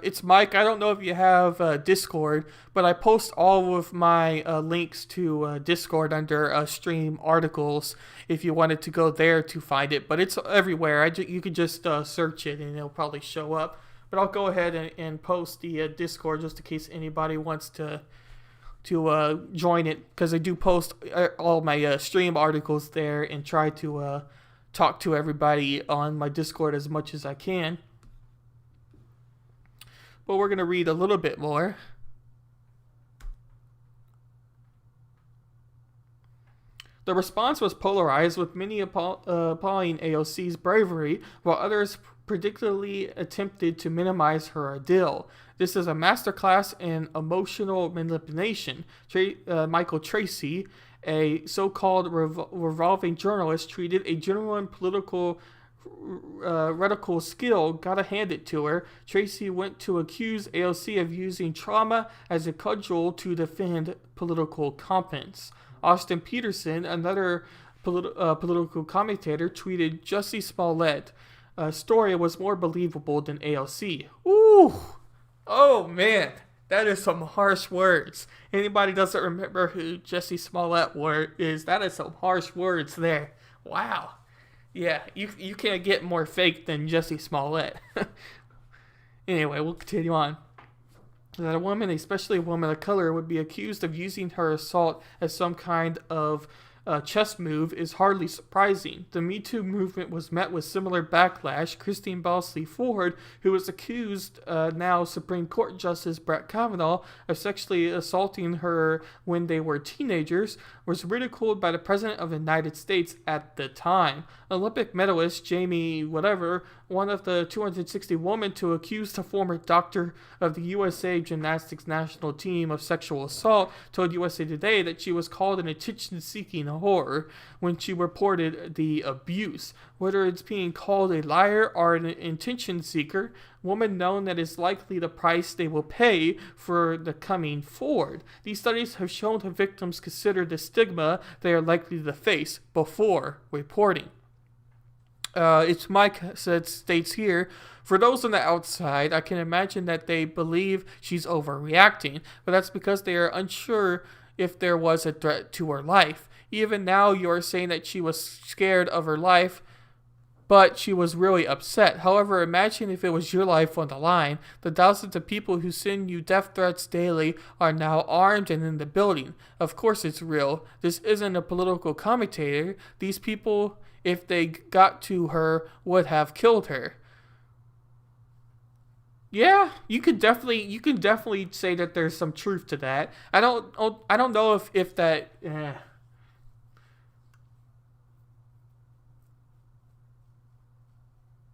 [SPEAKER 1] It's Mike. I don't know if you have Discord, but I post all of my links to Discord under stream articles if you wanted to go there to find it. But it's everywhere. You can just search it and it'll probably show up. But I'll go ahead and post the Discord just in case anybody wants to join it, because I do post all my stream articles there and try to talk to everybody on my Discord as much as I can. But we're going to read a little bit more. The response was polarized, with many appalling AOC's bravery, while others particularly attempted to minimize her ordeal. This is a masterclass in emotional manipulation. Michael Tracy, a so-called revolving journalist, treated a genuine political radical skill, gotta hand it to her. Tracy went to accuse AOC of using trauma as a cudgel to defend political competence. Austin Peterson, another political commentator, tweeted, Jussie Smollett story was more believable than AOC. Ooh! Oh man, that is some harsh words. Anybody doesn't remember who Jussie Smollett is, that is some harsh words there. Wow. Yeah, you can't get more fake than Jussie Smollett. Anyway, we'll continue on. That a woman, especially a woman of color, would be accused of using her assault as some kind of chess move is hardly surprising. The Me Too movement was met with similar backlash. Christine Blasey Ford, who was accused now Supreme Court Justice Brett Kavanaugh of sexually assaulting her when they were teenagers, was ridiculed by the President of the United States at the time. Olympic medalist Jamie whatever, one of the 260 women to accuse the former doctor of the USA Gymnastics national team of sexual assault, told USA Today that she was called an attention-seeking whore when she reported the abuse. Whether it's being called a liar or an attention seeker, women know that is likely the price they will pay for the coming forward. These studies have shown that victims consider the stigma they are likely to face before reporting. It's Mike states here, for those on the outside, I can imagine that they believe she's overreacting, but that's because they are unsure if there was a threat to her life. Even now, you are saying that she was scared of her life, but she was really upset. However, imagine if it was your life on the line. The thousands of people who send you death threats daily are now armed and in the building. Of course it's real. This isn't a political commentator. These people, if they got to her, would have killed her. Yeah, you can definitely say that there's some truth to that. I don't know if that.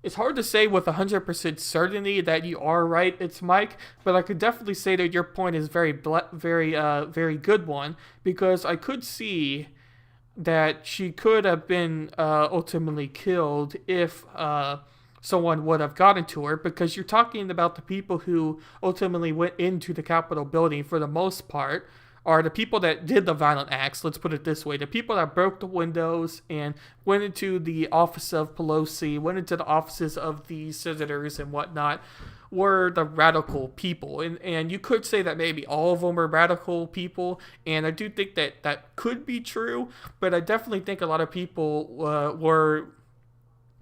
[SPEAKER 1] It's hard to say with 100% certainty that you are right. It's Mike, but I could definitely say that your point is very good one, because I could see that she could have been ultimately killed if someone would have gotten to her, because you're talking about the people who ultimately went into the Capitol building for the most part are the people that did the violent acts, let's put it this way. The people that broke the windows and went into the office of Pelosi, went into the offices of the senators and whatnot, were the radical people. And you could say that maybe all of them are radical people, and I do think that that could be true, but I definitely think a lot of people were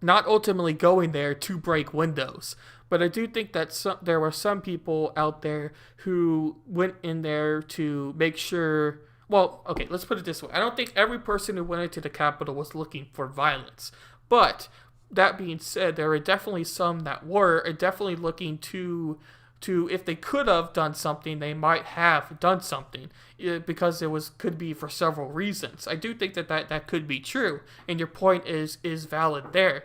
[SPEAKER 1] not ultimately going there to break windows. But I do think that there were some people out there who went in there to make sure. Well, okay, let's put it this way. I don't think every person who went into the Capitol was looking for violence. But that being said, there were definitely some that were definitely looking to if they could have done something, they might have done something, because could be for several reasons. I do think that could be true, and your point is valid there.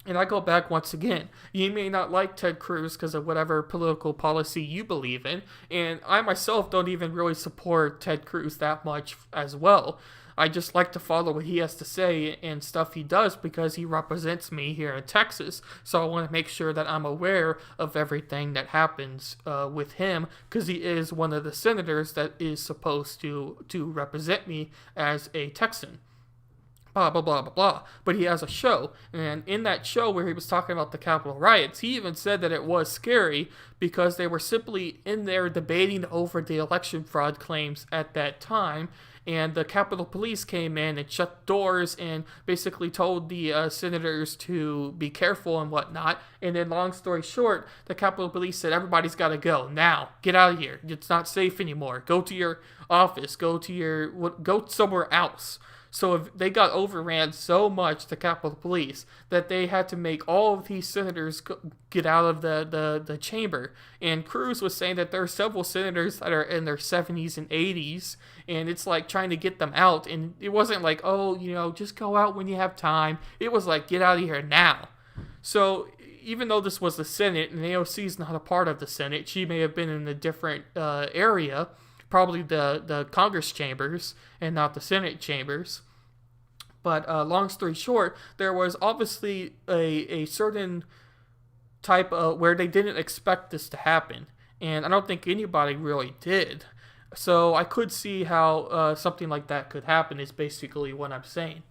[SPEAKER 1] And I go back once again. You may not like Ted Cruz because of whatever political policy you believe in, and I myself don't even really support Ted Cruz that much as well. I just like to follow what he has to say and stuff he does because he represents me here in Texas. So I want to make sure that I'm aware of everything that happens with him, because he is one of the senators that is supposed to represent me as a Texan. Blah, blah, blah, blah, blah. But he has a show, and in that show where he was talking about the Capitol riots, he even said that it was scary because they were simply in there debating over the election fraud claims at that time, and the Capitol Police came in and shut doors and basically told the senators to be careful and whatnot. And then, long story short, the Capitol Police said, everybody's got to go now. Get out of here. It's not safe anymore. Go to your office. Go somewhere else. So if they got overran so much, the Capitol Police, that they had to make all of these senators get out of the chamber. And Cruz was saying that there are several senators that are in their 70s and 80s, and it's like trying to get them out. And it wasn't like, oh, just go out when you have time. It was like, get out of here now. So even though this was the Senate, and AOC is not a part of the Senate, she may have been in a different area, probably the Congress chambers and not the Senate chambers. But long story short, there was obviously a certain type of where they didn't expect this to happen. And I don't think anybody really did. So I could see how something like that could happen is basically what I'm saying.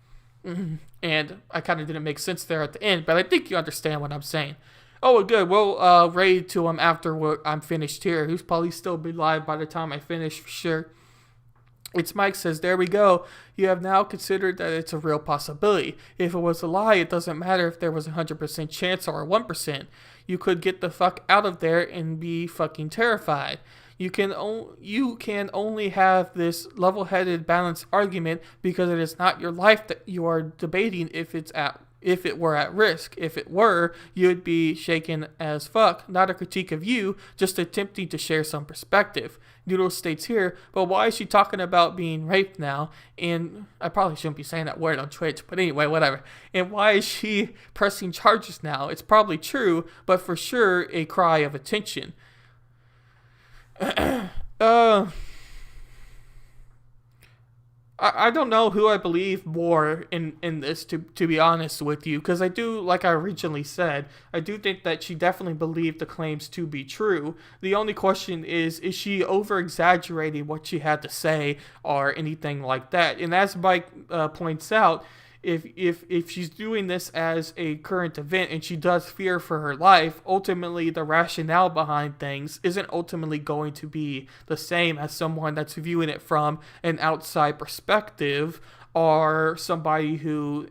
[SPEAKER 1] And I kind of didn't make sense there at the end, but I think you understand what I'm saying. Oh, good. We'll raid to him after I'm finished here. He's probably still be live by the time I finish for sure. It's Mike says, there we go. You have now considered that it's a real possibility. If it was a lie, it doesn't matter if there was a 100% chance or a 1%. You could get the fuck out of there and be fucking terrified. You can only have this level-headed, balanced argument because it is not your life that you are debating if it were at risk. If it were, you'd be shaken as fuck. Not a critique of you, just attempting to share some perspective. Noodle states here, but why is she talking about being raped now? And I probably shouldn't be saying that word on Twitch, but anyway, whatever. And why is she pressing charges now? It's probably true, but for sure a cry of attention. I don't know who I believe more in this, to be honest with you, because I do, like I originally said, I do think that she definitely believed the claims to be true. The only question is she over-exaggerating what she had to say or anything like that? And as Mike points out, if she's doing this as a current event and she does fear for her life, ultimately the rationale behind things isn't ultimately going to be the same as someone that's viewing it from an outside perspective or somebody who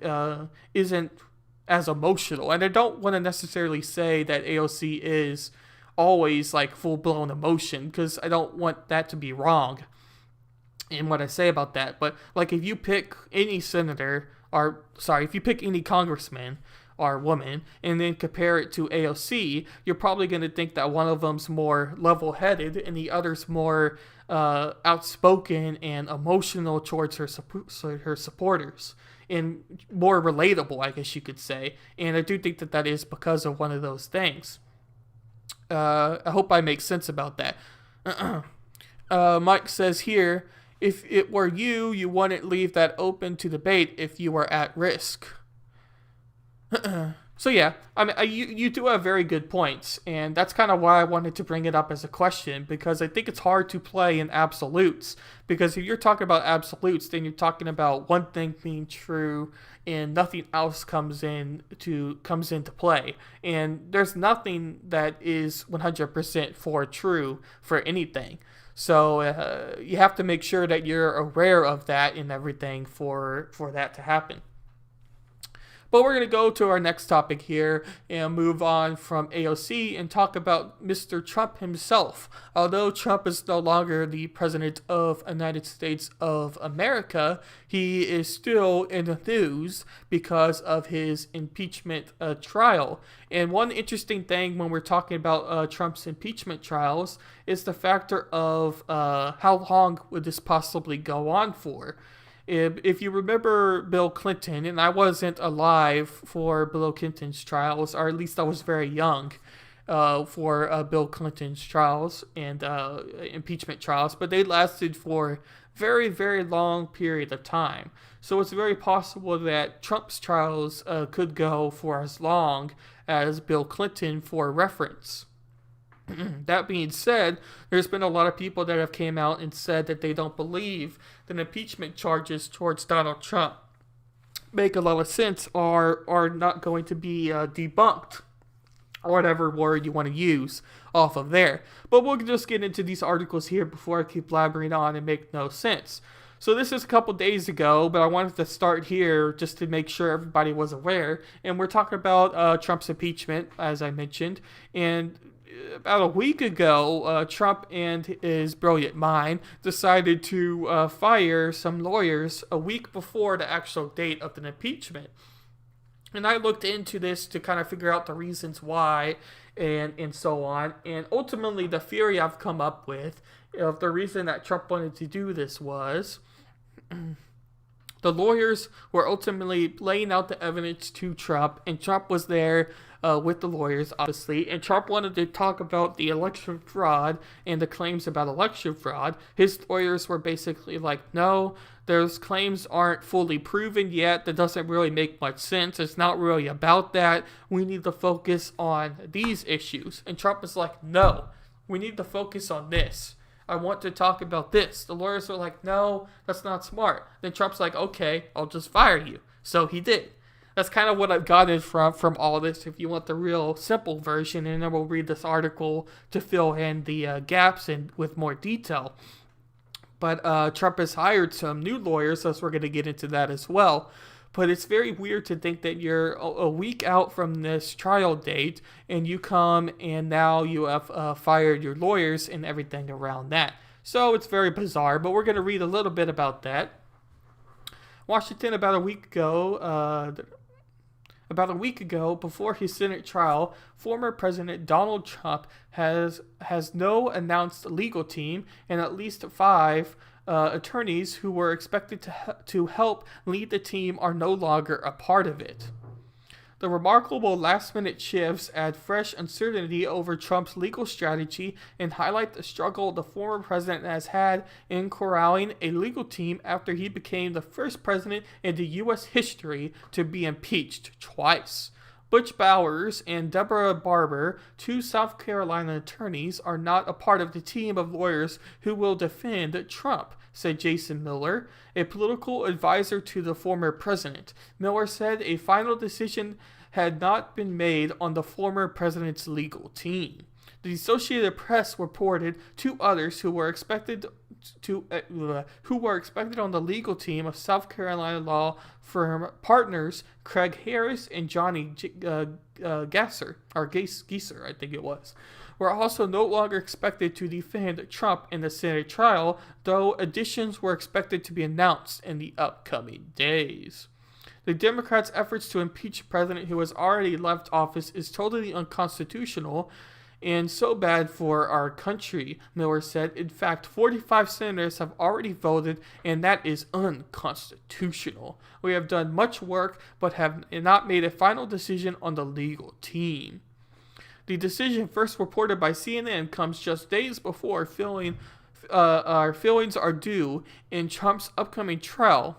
[SPEAKER 1] isn't as emotional. And I don't want to necessarily say that AOC is always like full-blown emotion, because I don't want that to be wrong in what I say about that. But like, if you pick any senator, if you pick any congressman or woman and then compare it to AOC, you're probably going to think that one of them's more level-headed and the other's more outspoken and emotional towards her supporters, and more relatable, I guess you could say. And I do think that is because of one of those things. I hope I make sense about that. Mike says here, if it were you, you wouldn't leave that open to debate if you were at risk. So yeah, I mean, you do have very good points, and that's kind of why I wanted to bring it up as a question, because I think it's hard to play in absolutes. Because if you're talking about absolutes, then you're talking about one thing being true and nothing else comes into play. And there's nothing that is 100% for true for anything. So you have to make sure that you're aware of that and everything for that to happen. But we're going to go to our next topic here and move on from AOC and talk about Mr. Trump himself. Although Trump is no longer the president of the United States of America, he is still in the news because of his impeachment trial. And one interesting thing when we're talking about Trump's impeachment trials is the factor of how long would this possibly go on for. If you remember Bill Clinton, and I wasn't alive for Bill Clinton's trials, or at least I was very young for Bill Clinton's trials and impeachment trials, but they lasted for very, very long period of time. So it's very possible that Trump's trials could go for as long as Bill Clinton, for reference. That being said, there's been a lot of people that have came out and said that they don't believe that impeachment charges towards Donald Trump make a lot of sense or are not going to be debunked, or whatever word you want to use off of there. But we'll just get into these articles here before I keep blabbering on and make no sense. So this is a couple days ago, but I wanted to start here just to make sure everybody was aware. And we're talking about Trump's impeachment, as I mentioned. And about a week ago, Trump and his brilliant mind decided to fire some lawyers a week before the actual date of the impeachment. And I looked into this to kind of figure out the reasons why and so on. And ultimately, the theory I've come up with of the reason that Trump wanted to do this was the lawyers were ultimately laying out the evidence to Trump, and Trump was there with the lawyers, obviously, and Trump wanted to talk about the election fraud and the claims about election fraud. His lawyers were basically like, no, those claims aren't fully proven yet. That doesn't really make much sense. It's not really about that. We need to focus on these issues. And Trump is like, no, we need to focus on this. I want to talk about this. The lawyers were like, no, that's not smart. Then Trump's like, okay, I'll just fire you. So he did. That's kind of what I've gotten from all this, if you want the real simple version, and then we'll read this article to fill in the gaps and with more detail. But Trump has hired some new lawyers, so we're going to get into that as well. But it's very weird to think that you're a week out from this trial date and you come and now you have fired your lawyers and everything around that. So it's very bizarre, but we're going to read a little bit about that. Washington, about a week ago, before his Senate trial, former President Donald Trump has no announced legal team, and at least 5 attorneys who were expected to help lead the team are no longer a part of it. The remarkable last-minute shifts add fresh uncertainty over Trump's legal strategy and highlight the struggle the former president has had in corralling a legal team after he became the first president in the U.S. history to be impeached twice. Butch Bowers and Deborah Barber, 2 South Carolina attorneys, are not a part of the team of lawyers who will defend Trump, said Jason Miller, a political advisor to the former president. Miller said a final decision had not been made on the former president's legal team. The Associated Press reported 2 others who were expected on the legal team of South Carolina law firm partners Craig Harris and Johnny Gieser, I think it was, were also no longer expected to defend Trump in the Senate trial, though additions were expected to be announced in the upcoming days. The Democrats' efforts to impeach a president who has already left office is totally unconstitutional and so bad for our country, Miller said. In fact, 45 senators have already voted, and that is unconstitutional. We have done much work, but have not made a final decision on the legal team. The decision, first reported by CNN, comes just days before our feelings are due in Trump's upcoming trial,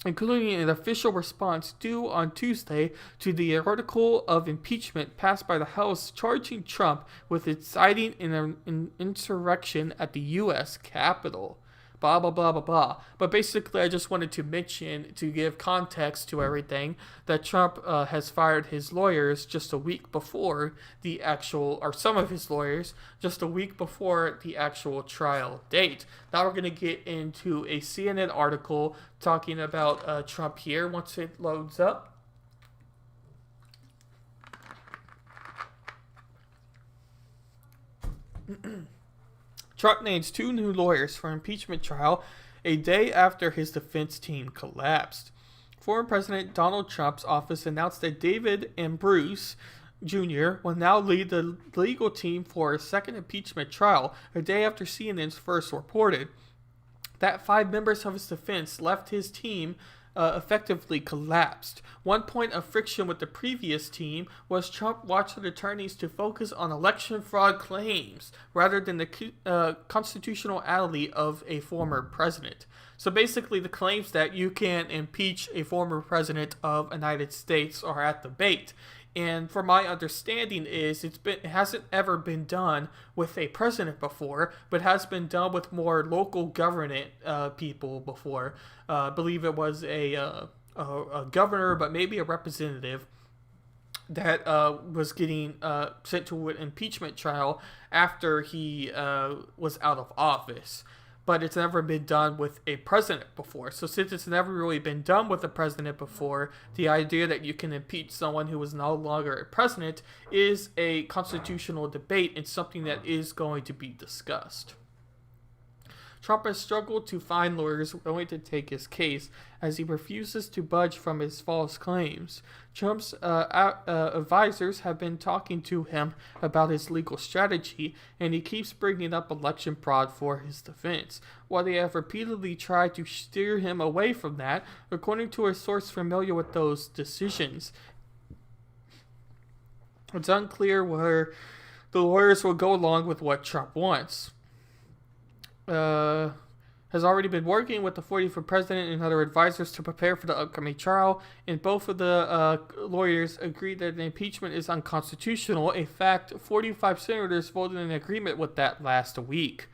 [SPEAKER 1] including an official response due on Tuesday to the article of impeachment passed by the House charging Trump with inciting an insurrection at the U.S. Capitol. Blah, blah, blah, blah, blah. But basically, I just wanted to mention, to give context to everything, that Trump has fired his lawyers just a week before the actual, or some of his lawyers, just a week before the actual trial date. Now we're going to get into a CNN article talking about Trump here once it loads up. Trump names 2 new lawyers for impeachment trial a day after his defense team collapsed. Former President Donald Trump's office announced that David and Bruce Jr. will now lead the legal team for a second impeachment trial a day after CNN's first reported that 5 members of his defense left his team effectively collapsed. One point of friction with the previous team was Trump wanted attorneys to focus on election fraud claims rather than the constitutionality of a former president. So basically the claims that you can impeach a former president of the United States are at debate. And from my understanding is it hasn't ever been done with a president before, but has been done with more local government people before. I believe it was a governor, but maybe a representative that was getting sent to an impeachment trial after he was out of office. But it's never been done with a president before. So since it's never really been done with a president before, the idea that you can impeach someone who is no longer a president is a constitutional debate and something that is going to be discussed. Trump has struggled to find lawyers willing to take his case as he refuses to budge from his false claims. Trump's advisors have been talking to him about his legal strategy, and he keeps bringing up election fraud for his defense. While they have repeatedly tried to steer him away from that, according to a source familiar with those decisions, it's unclear whether the lawyers will go along with what Trump wants. Has already been working with the 45th president and other advisors to prepare for the upcoming trial, and both of the lawyers agreed that the impeachment is unconstitutional. In fact, 45 senators voted in agreement with that last week.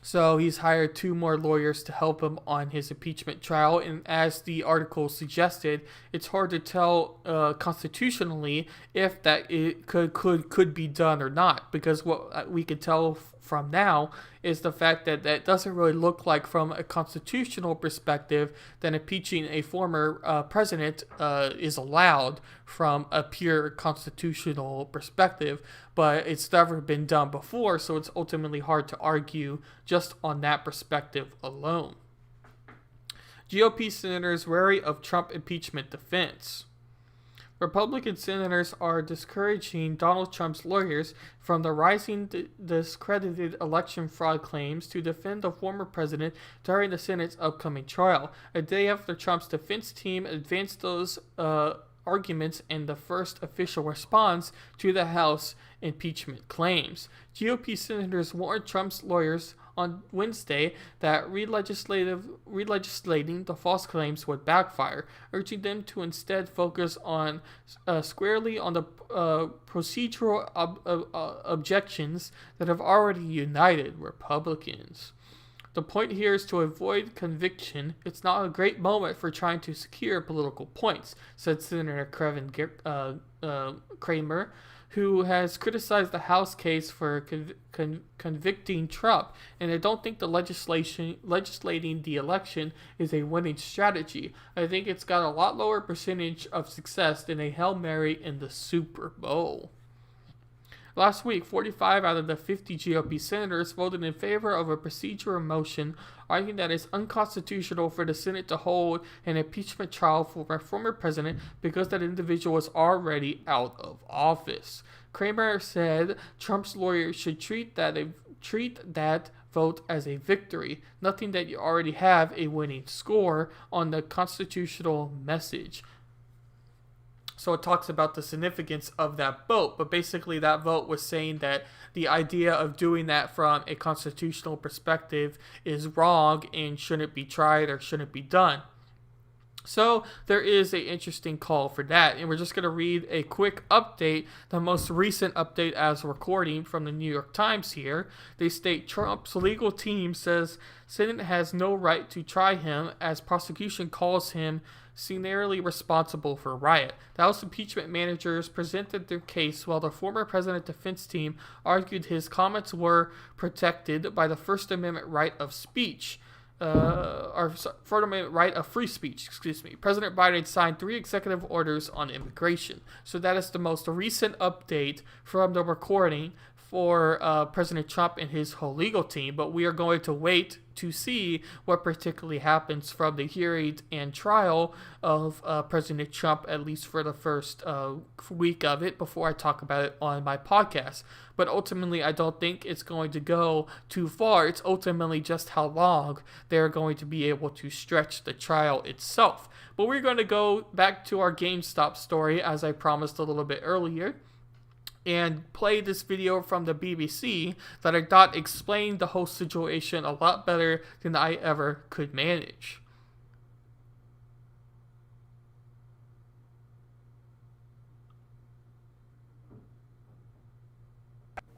[SPEAKER 1] So he's hired 2 more lawyers to help him on his impeachment trial, and as the article suggested, it's hard to tell constitutionally if that it could be done or not, because what we could tell from now is the fact that that doesn't really look like, from a constitutional perspective, that impeaching a former president is allowed from a pure constitutional perspective. But it's never been done before, so it's ultimately hard to argue just on that perspective alone. GOP senators wary of Trump impeachment defense. Republican senators are discouraging Donald Trump's lawyers from the rising discredited election fraud claims to defend the former president during the Senate's upcoming trial, a day after Trump's defense team advanced those arguments in the first official response to the House impeachment claims. GOP senators warned Trump's lawyers on Wednesday that relegislating the false claims would backfire, urging them to instead focus on squarely on the procedural objections that have already united Republicans. The point here is to avoid conviction. It's not a great moment for trying to secure political points, said Senator Kramer, who has criticized the House case for convicting Trump, and I don't think the legislating the election is a winning strategy. I think it's got a lot lower percentage of success than a Hail Mary in the Super Bowl. Last week, 45 out of the 50 GOP senators voted in favor of a procedural motion arguing that it's unconstitutional for the Senate to hold an impeachment trial for a former president because that individual is already out of office. Kramer said Trump's lawyers should treat that vote as a victory, nothing that you already have a winning score on the constitutional message. So it talks about the significance of that vote, but basically that vote was saying that the idea of doing that from a constitutional perspective is wrong and shouldn't be tried or shouldn't be done. So there is an interesting call for that, and we're just going to read a quick update, the most recent update as recording from the New York Times here. They state Trump's legal team says Senate has no right to try him as prosecution calls him seniorly responsible for riot. The House impeachment managers presented their case while the former president defense team argued his comments were protected by the First Amendment right of speech. First Amendment right of free speech, President Biden signed 3 executive orders on immigration. So that is the most recent update from the recording for President Trump and his whole legal team, but we are going to wait to see what particularly happens from the hearing and trial of President Trump, at least for the first week of it, before I talk about it on my podcast. But ultimately, I don't think it's going to go too far. It's ultimately just how long they're going to be able to stretch the trial itself. But we're going to go back to our GameStop story, as I promised a little bit earlier, and play this video from the BBC that I thought explained the whole situation a lot better than I ever could manage.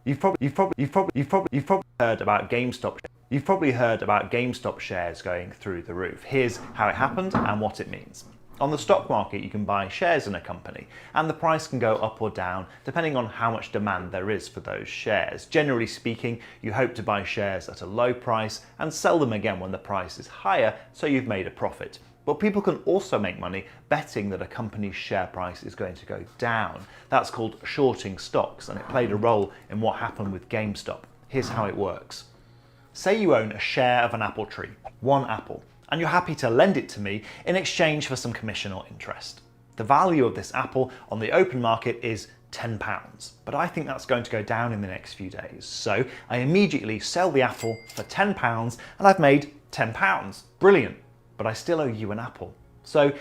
[SPEAKER 3] You've probably heard about GameStop. You've probably heard about GameStop shares going through the roof. Here's how it happened and what it means. On the stock market, you can buy shares in a company, and the price can go up or down depending on how much demand there is for those shares. Generally speaking, you hope to buy shares at a low price and sell them again when the price is higher, so you've made a profit. But people can also make money betting that a company's share price is going to go down. That's called shorting stocks, and it played a role in what happened with GameStop. Here's how it works. Say you own a share of an apple tree, one apple, and you're happy to lend it to me in exchange for some commission or interest. The value of this apple on the open market is £10, but I think that's going to go down in the next few days. So I immediately sell the apple for £10 and I've made £10. Brilliant, but I still owe you an apple. So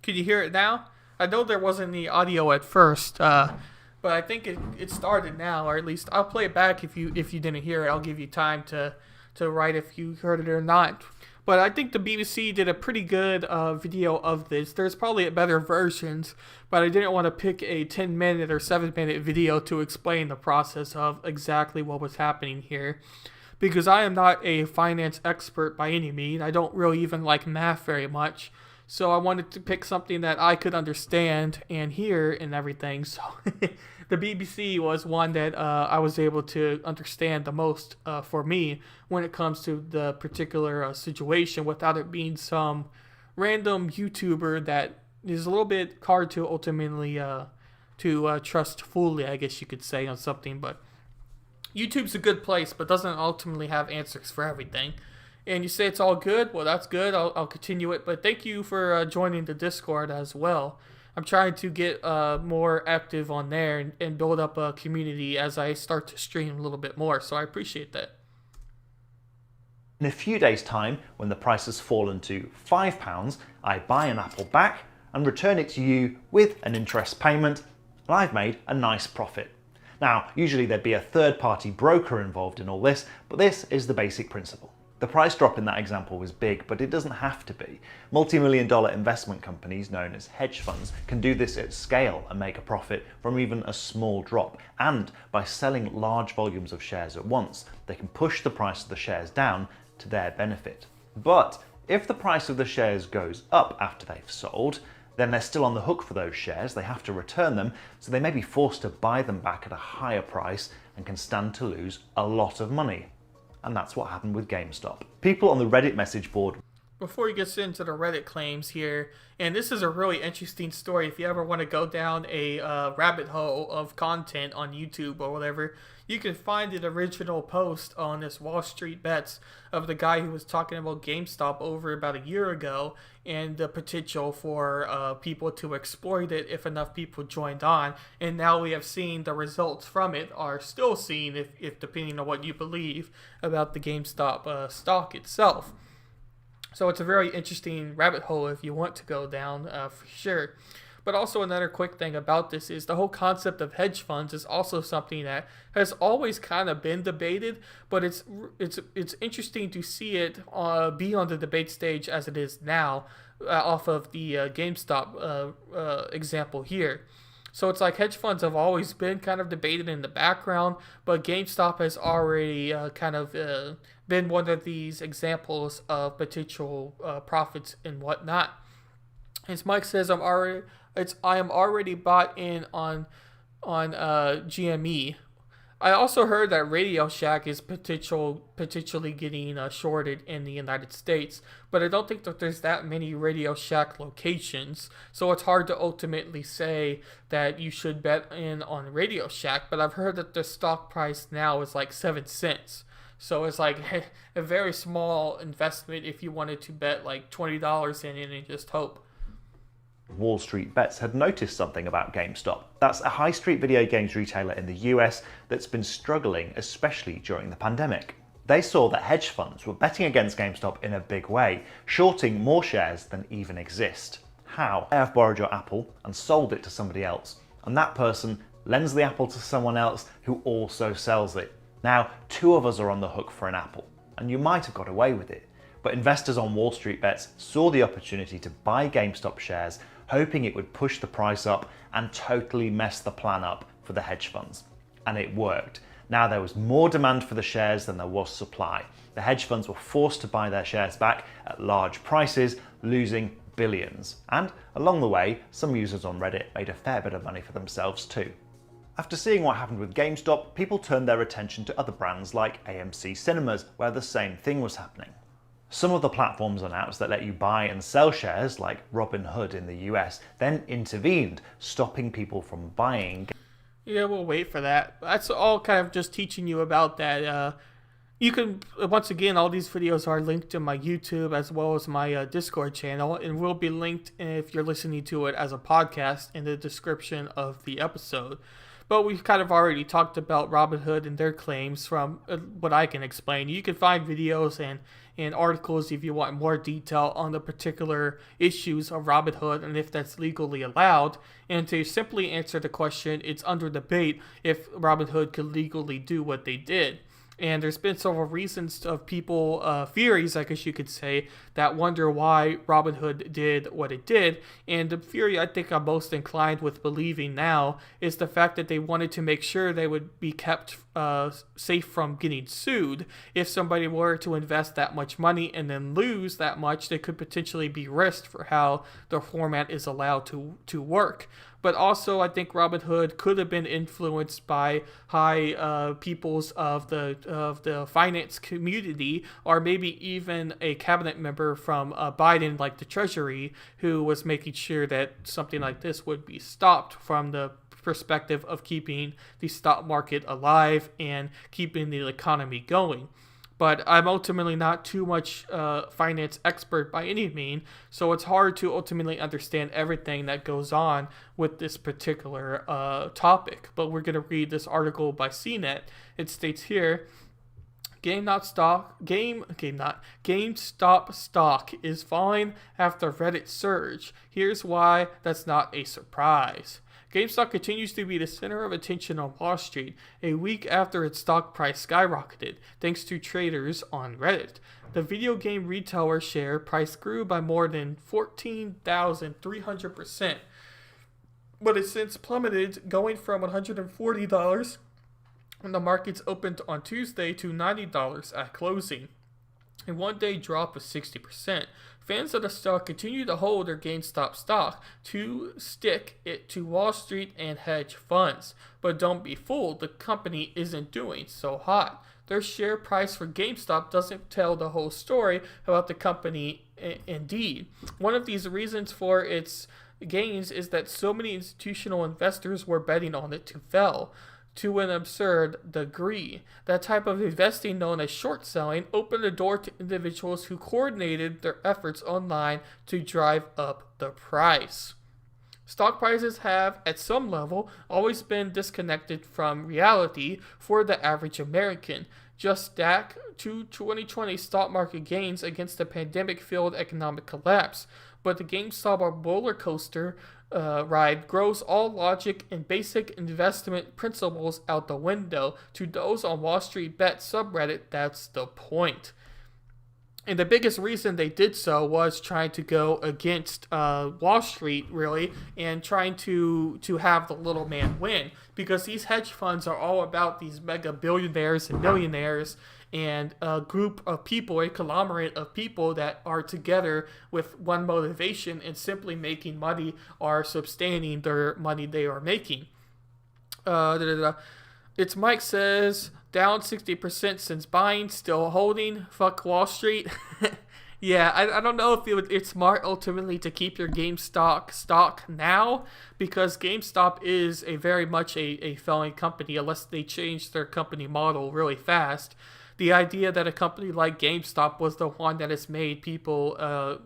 [SPEAKER 1] Can you hear it now? I know there wasn't any audio at first, but I think it started now, or at least I'll play it back if you didn't hear it. I'll give you time to write if you heard it or not. But I think the BBC did a pretty good video of this. There's probably better versions, but I didn't want to pick a 10-minute or 7-minute video to explain the process of exactly what was happening here. Because I am not a finance expert by any means. I don't really even like math very much. So I wanted to pick something that I could understand and hear and everything. So the BBC was one that I was able to understand the most for me when it comes to the particular situation without it being some random YouTuber that is a little bit hard to ultimately trust fully, I guess you could say, on something. But YouTube's a good place, but doesn't ultimately have answers for everything. And you say it's all good? Well, that's good. I'll continue it. But thank you for joining the Discord as well. I'm trying to get more active on there and build up a community as I start to stream a little bit more. So I appreciate that.
[SPEAKER 3] In a few days' time, when the price has fallen to £5, I buy an apple back and return it to you with an interest payment, and I've made a nice profit. Now, usually there'd be a third-party broker involved in all this, but this is the basic principle. The price drop in that example was big, but it doesn't have to be. Multi-million-dollar investment companies known as hedge funds can do this at scale and make a profit from even a small drop. And by selling large volumes of shares at once, they can push the price of the shares down to their benefit. But if the price of the shares goes up after they've sold, then they're still on the hook for those shares. They have to return them, so they may be forced to buy them back at a higher price and can stand to lose a lot of money. And that's what happened with GameStop. People on the Reddit message board.
[SPEAKER 1] Before he gets into the Reddit claims here, and this is a really interesting story. If you ever want to go down a rabbit hole of content on YouTube or whatever, you can find the original post on this Wall Street Bets of the guy who was talking about GameStop over about a year ago and the potential for people to exploit it if enough people joined on. And now we have seen the results from it are still seen, if depending on what you believe about the GameStop stock itself. So it's a very interesting rabbit hole if you want to go down, for sure. But also another quick thing about this is the whole concept of hedge funds is also something that has always kind of been debated, but it's interesting to see it be on the debate stage as it is now, off of the GameStop example here. So it's like hedge funds have always been kind of debated in the background, but GameStop has already been one of these examples of potential profits and whatnot. As Mike says, I am already bought in on GME. I also heard that Radio Shack is potentially getting shorted in the United States, but I don't think that there's that many Radio Shack locations, so it's hard to ultimately say that you should bet in on Radio Shack. But I've heard that the stock price now is like 7 cents. So it's like a very small investment if you wanted to bet like $20 in it and just hope.
[SPEAKER 3] Wall Street Bets had noticed something about GameStop. That's a high street video games retailer in the US that's been struggling, especially during the pandemic. They saw that hedge funds were betting against GameStop in a big way, shorting more shares than even exist. How? I have borrowed your Apple and sold it to somebody else, and that person lends the Apple to someone else who also sells it. Now, two of us are on the hook for an Apple, and you might have got away with it. But investors on Wall Street Bets saw the opportunity to buy GameStop shares, hoping it would push the price up and totally mess the plan up for the hedge funds. And it worked. Now there was more demand for the shares than there was supply. The hedge funds were forced to buy their shares back at large prices, losing billions. And along the way, some users on Reddit made a fair bit of money for themselves too. After seeing what happened with GameStop, people turned their attention to other brands like AMC Cinemas, where the same thing was happening. Some of the platforms and apps that let you buy and sell shares, like Robinhood in the US, then intervened, stopping people from buying.
[SPEAKER 1] Yeah, we'll wait for that. That's all kind of just teaching you about that. You can, once again, all these videos are linked to my YouTube as well as my Discord channel, and will be linked if you're listening to it as a podcast in the description of the episode. But we've kind of already talked about Robinhood and their claims from what I can explain. You can find videos and articles if you want more detail on the particular issues of Robinhood and if that's legally allowed. And to simply answer the question, it's under debate if Robinhood could legally do what they did. And there's been several reasons of people, theories, I guess you could say, that wonder why Robinhood did what it did. And the theory I think I'm most inclined with believing now is the fact that they wanted to make sure they would be kept safe from getting sued. If somebody were to invest that much money and then lose that much, they could potentially be risked for how the format is allowed to work. But also, I think Robinhood could have been influenced by high peoples of the finance community, or maybe even a cabinet member from Biden, like the Treasury, who was making sure that something like this would be stopped from the perspective of keeping the stock market alive and keeping the economy going. But I'm ultimately not too much finance expert by any means, so it's hard to ultimately understand everything that goes on with this particular topic. But we're going to read this article by CNET. It states here, GameStop stock is falling after Reddit surge. Here's why that's not a surprise. GameStop continues to be the center of attention on Wall Street a week after its stock price skyrocketed, thanks to traders on Reddit. The video game retailer share price grew by more than 14,300%, but has since plummeted, going from $140 when the markets opened on Tuesday to $90 at closing, a one-day drop of 60%. Fans of the stock continue to hold their GameStop stock to stick it to Wall Street and hedge funds. But don't be fooled, the company isn't doing so hot. Their share price for GameStop doesn't tell the whole story about the company indeed. One of these reasons for its gains is that so many institutional investors were betting on it to fail to an absurd degree. That type of investing, known as short selling, opened the door to individuals who coordinated their efforts online to drive up the price. Stock prices have, at some level, always been disconnected from reality for the average American. Just stack to 2020 stock market gains against the pandemic-fueled economic collapse. But the GameStop roller coaster ride grows all logic and basic investment principles out the window. To those on Wall Street Bet subreddit, that's the point. And the biggest reason they did so was trying to go against Wall Street, really, and trying to have the little man win. Because these hedge funds are all about these mega billionaires and millionaires, and a group of people, a conglomerate of people that are together with one motivation and simply making money or sustaining their money they are making. It's Mike says, down 60% since buying, still holding, fuck Wall Street. Yeah, I don't know if it's smart ultimately to keep your GameStop stock now, because GameStop is very much a failing company unless they change their company model really fast. The idea that a company like GameStop was the one that has made people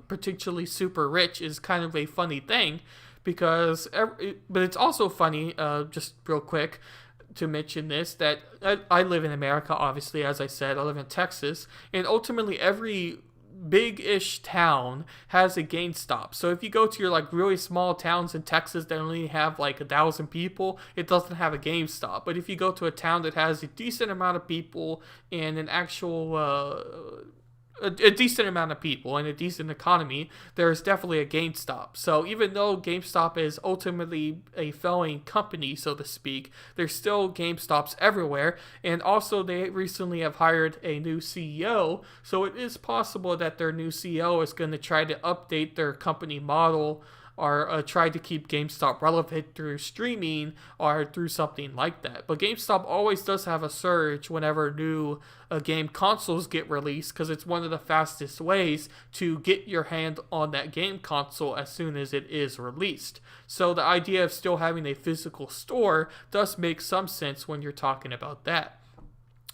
[SPEAKER 1] particularly super rich is kind of a funny thing, but it's also funny, just real quick to mention this, that I live in America, obviously, as I said, I live in Texas, and ultimately every big-ish town has a GameStop. So if you go to your really small towns in Texas that only have 1,000 people, it doesn't have a GameStop. But if you go to a town that has a decent amount of people and an actual a decent amount of people and a decent economy, there's definitely a GameStop. So even though GameStop is ultimately a failing company, so to speak, there's still GameStops everywhere. And also they recently have hired a new CEO, so it is possible that their new CEO is going to try to update their company model or try to keep GameStop relevant through streaming or through something like that. But GameStop always does have a surge whenever new game consoles get released, because it's one of the fastest ways to get your hand on that game console as soon as it is released. So the idea of still having a physical store does make some sense when you're talking about that.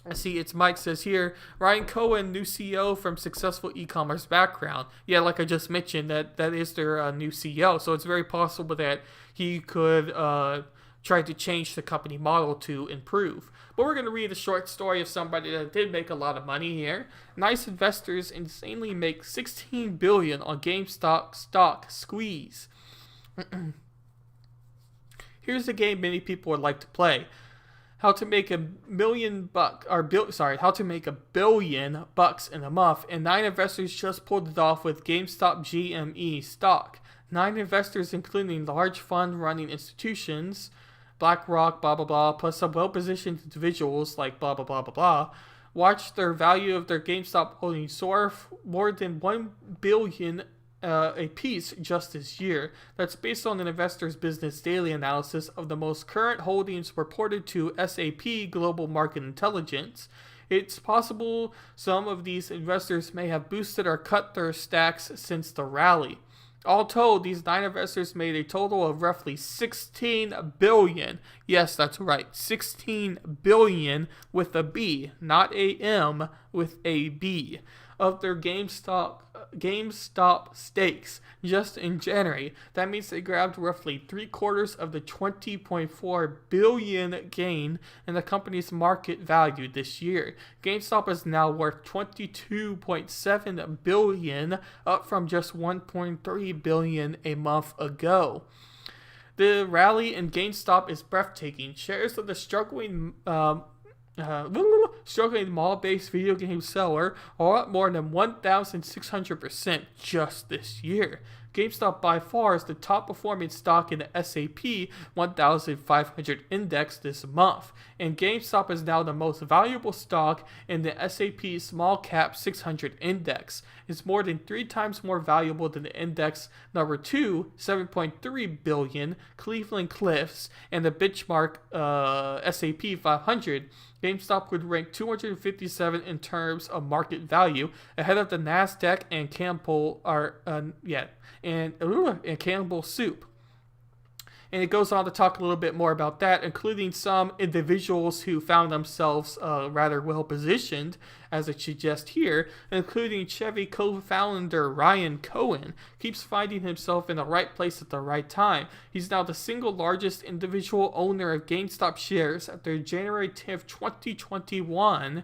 [SPEAKER 1] I see it's Mike says here, Ryan Cohen, new CEO from successful e-commerce background. Yeah, like I just mentioned, that is their new CEO. So it's very possible that he could try to change the company model to improve. But we're going to read a short story of somebody that did make a lot of money here. Nice investors insanely make $16 billion on GameStop stock squeeze. Here's a game many people would like to play. How to make $1 million how to make $1 billion in a month, and 9 investors just pulled it off with GameStop GME stock. 9 investors, including large fund-running institutions, BlackRock, blah blah blah, plus some well-positioned individuals like blah blah blah blah blah, watched their value of their GameStop holdings soar more than $1 billion a piece just this year. That's based on an Investor's Business Daily analysis of the most current holdings reported to SAP Global Market Intelligence. It's possible some of these investors may have boosted or cut their stacks since the rally. All told, these 9 investors made a total of roughly $16 billion. Yes, that's right, $16 billion with a B, not a M, with a B, of their GameStop stakes just in January. That means they grabbed roughly 3/4 of the $20.4 billion gain in the company's market value this year. GameStop is now worth $22.7 billion, up from just $1.3 billion a month ago. The rally in GameStop is breathtaking. Shares of the struggling mall-based video game seller are up more than 1,600% just this year. GameStop by far is the top performing stock in the S&P 1,500 index this month, and GameStop is now the most valuable stock in the S&P Small Cap 600 index. It's more than 3 times more valuable than the index number 2, $7.3 billion, Cleveland Cliffs, and the benchmark S&P 500. GameStop would rank 257 in terms of market value, ahead of the Nasdaq and Campbell Campbell Soup. And it goes on to talk a little bit more about that, including some individuals who found themselves rather well positioned, as it suggests here, including Chevy co-founder Ryan Cohen. Keeps finding himself in the right place at the right time. He's now the single largest individual owner of GameStop shares after January 10th, 2021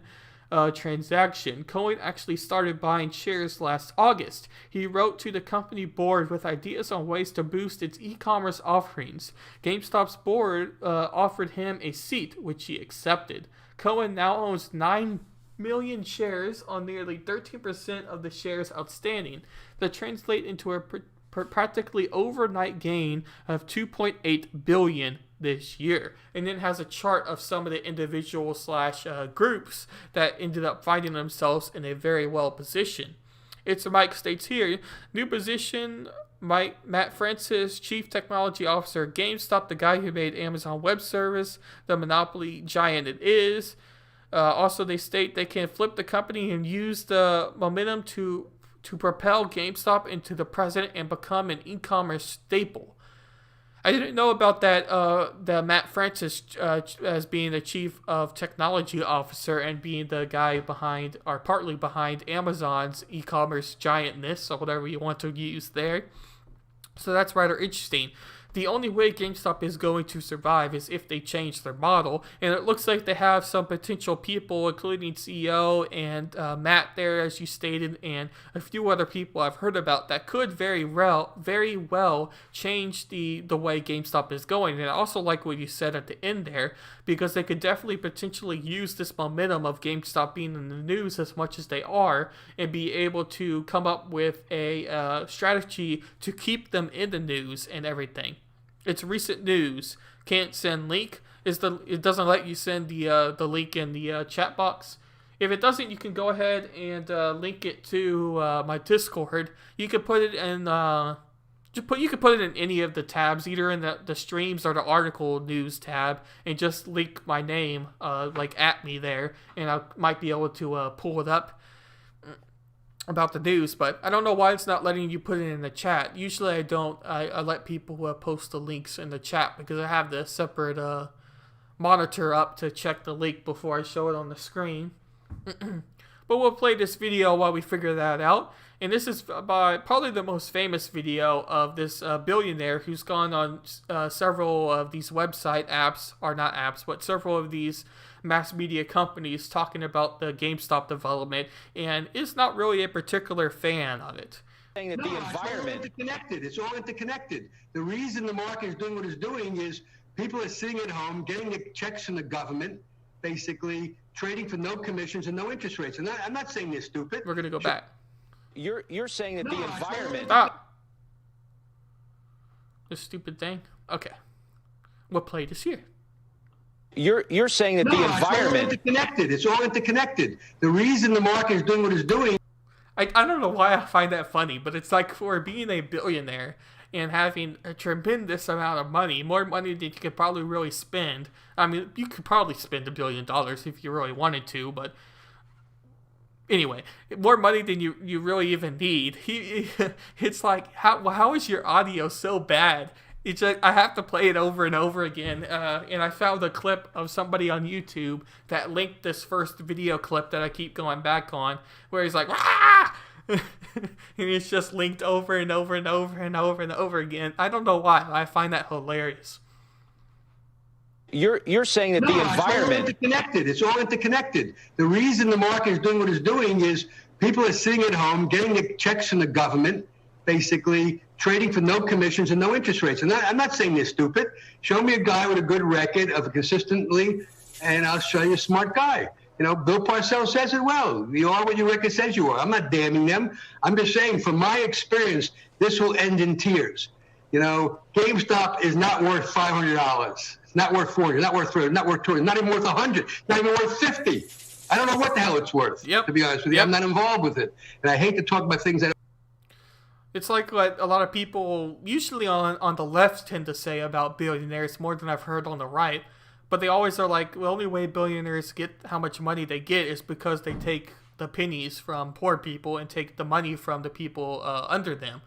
[SPEAKER 1] transaction. Cohen actually started buying shares last August. He wrote to the company board with ideas on ways to boost its e-commerce offerings. GameStop's board offered him a seat, which he accepted. Cohen now owns 9 million shares on nearly 13% of the shares outstanding. That translate into a practically overnight gain of $2.8 billion this year. And then has a chart of some of the individuals / groups that ended up finding themselves in a very well position. It's Mike states here, new position, Matt Francis, Chief Technology Officer at GameStop, the guy who made Amazon Web Service, the monopoly giant it is. Also, they state they can flip the company and use the momentum to propel GameStop into the present and become an e-commerce staple. I didn't know about that, the Matt Francis as being the Chief of Technology Officer and being the guy behind, or partly behind, Amazon's e-commerce giantness, or whatever you want to use there. So that's rather interesting. The only way GameStop is going to survive is if they change their model, and it looks like they have some potential people, including CEO and Matt there, as you stated, and a few other people I've heard about that could very well change the way GameStop is going. And I also like what you said at the end there, because they could definitely potentially use this momentum of GameStop being in the news as much as they are, and be able to come up with a strategy to keep them in the news and everything. It's recent news. Can't send link. It doesn't let you send the link in the chat box. If it doesn't, you can go ahead and link it to my Discord. You can put it in you can put it in any of the tabs, either in the streams or the article news tab, and just link my name at me there, and I might be able to pull it up about the news. But I don't know why it's not letting you put it in the chat. Usually I don't. I let people post the links in the chat because I have the separate monitor up to check the link before I show it on the screen. But we'll play this video while we figure that out. And this is probably the most famous video of this billionaire who's gone on several of these website apps, or not apps, but several of these mass media companies talking about the GameStop development, and is not really a particular fan of it.
[SPEAKER 4] Saying that the environment...
[SPEAKER 5] It's all interconnected. The reason the market is doing what it's doing is
[SPEAKER 4] People are sitting at home, getting the checks from the government, basically trading for no commissions and no interest rates. And I'm not saying they're stupid.
[SPEAKER 1] We're going to go back.
[SPEAKER 5] You're saying that the environment...
[SPEAKER 1] Stop. This stupid thing. Okay. What played is here?
[SPEAKER 5] You're saying that the environment...
[SPEAKER 4] It's all interconnected. The reason the market is doing what it's doing...
[SPEAKER 1] I don't know why I find that funny, but it's like for being a billionaire and having a tremendous amount of money, more money than you could probably really spend. I mean, you could probably spend $1 billion if you really wanted to, but anyway, more money than you really even need. It's like, how is your audio so bad? It's just, I have to play it over and over again, and I found a clip of somebody on YouTube that linked this first video clip that I keep going back on, where he's like, "Ah!" and it's just linked over and over and over and over and over again. I don't know why. I find that hilarious.
[SPEAKER 5] You're saying that the environment...
[SPEAKER 4] It's all interconnected. The reason the market is doing what it's doing is people are sitting at home, getting the checks from the government, basically trading for no commissions and no interest rates. And I'm not saying they're stupid. Show me a guy with a good record of consistently, and I'll show you a smart guy. You know, Bill Parcells says it well. You are what your record says you are. I'm not damning them. I'm just saying, from my experience, this will end in tears. You know, GameStop is not worth $500. It's not worth $40. Not worth $30. Not worth $20. Not even worth $100. Not even worth $50. I don't know what the hell it's worth. To be honest with you, I'm not involved with it, and I hate to talk about things that.
[SPEAKER 1] It's like what a lot of people, usually on the left, tend to say about billionaires, more than I've heard on the right. But they always are like, the only way billionaires get how much money they get is because they take the pennies from poor people and take the money from the people under them.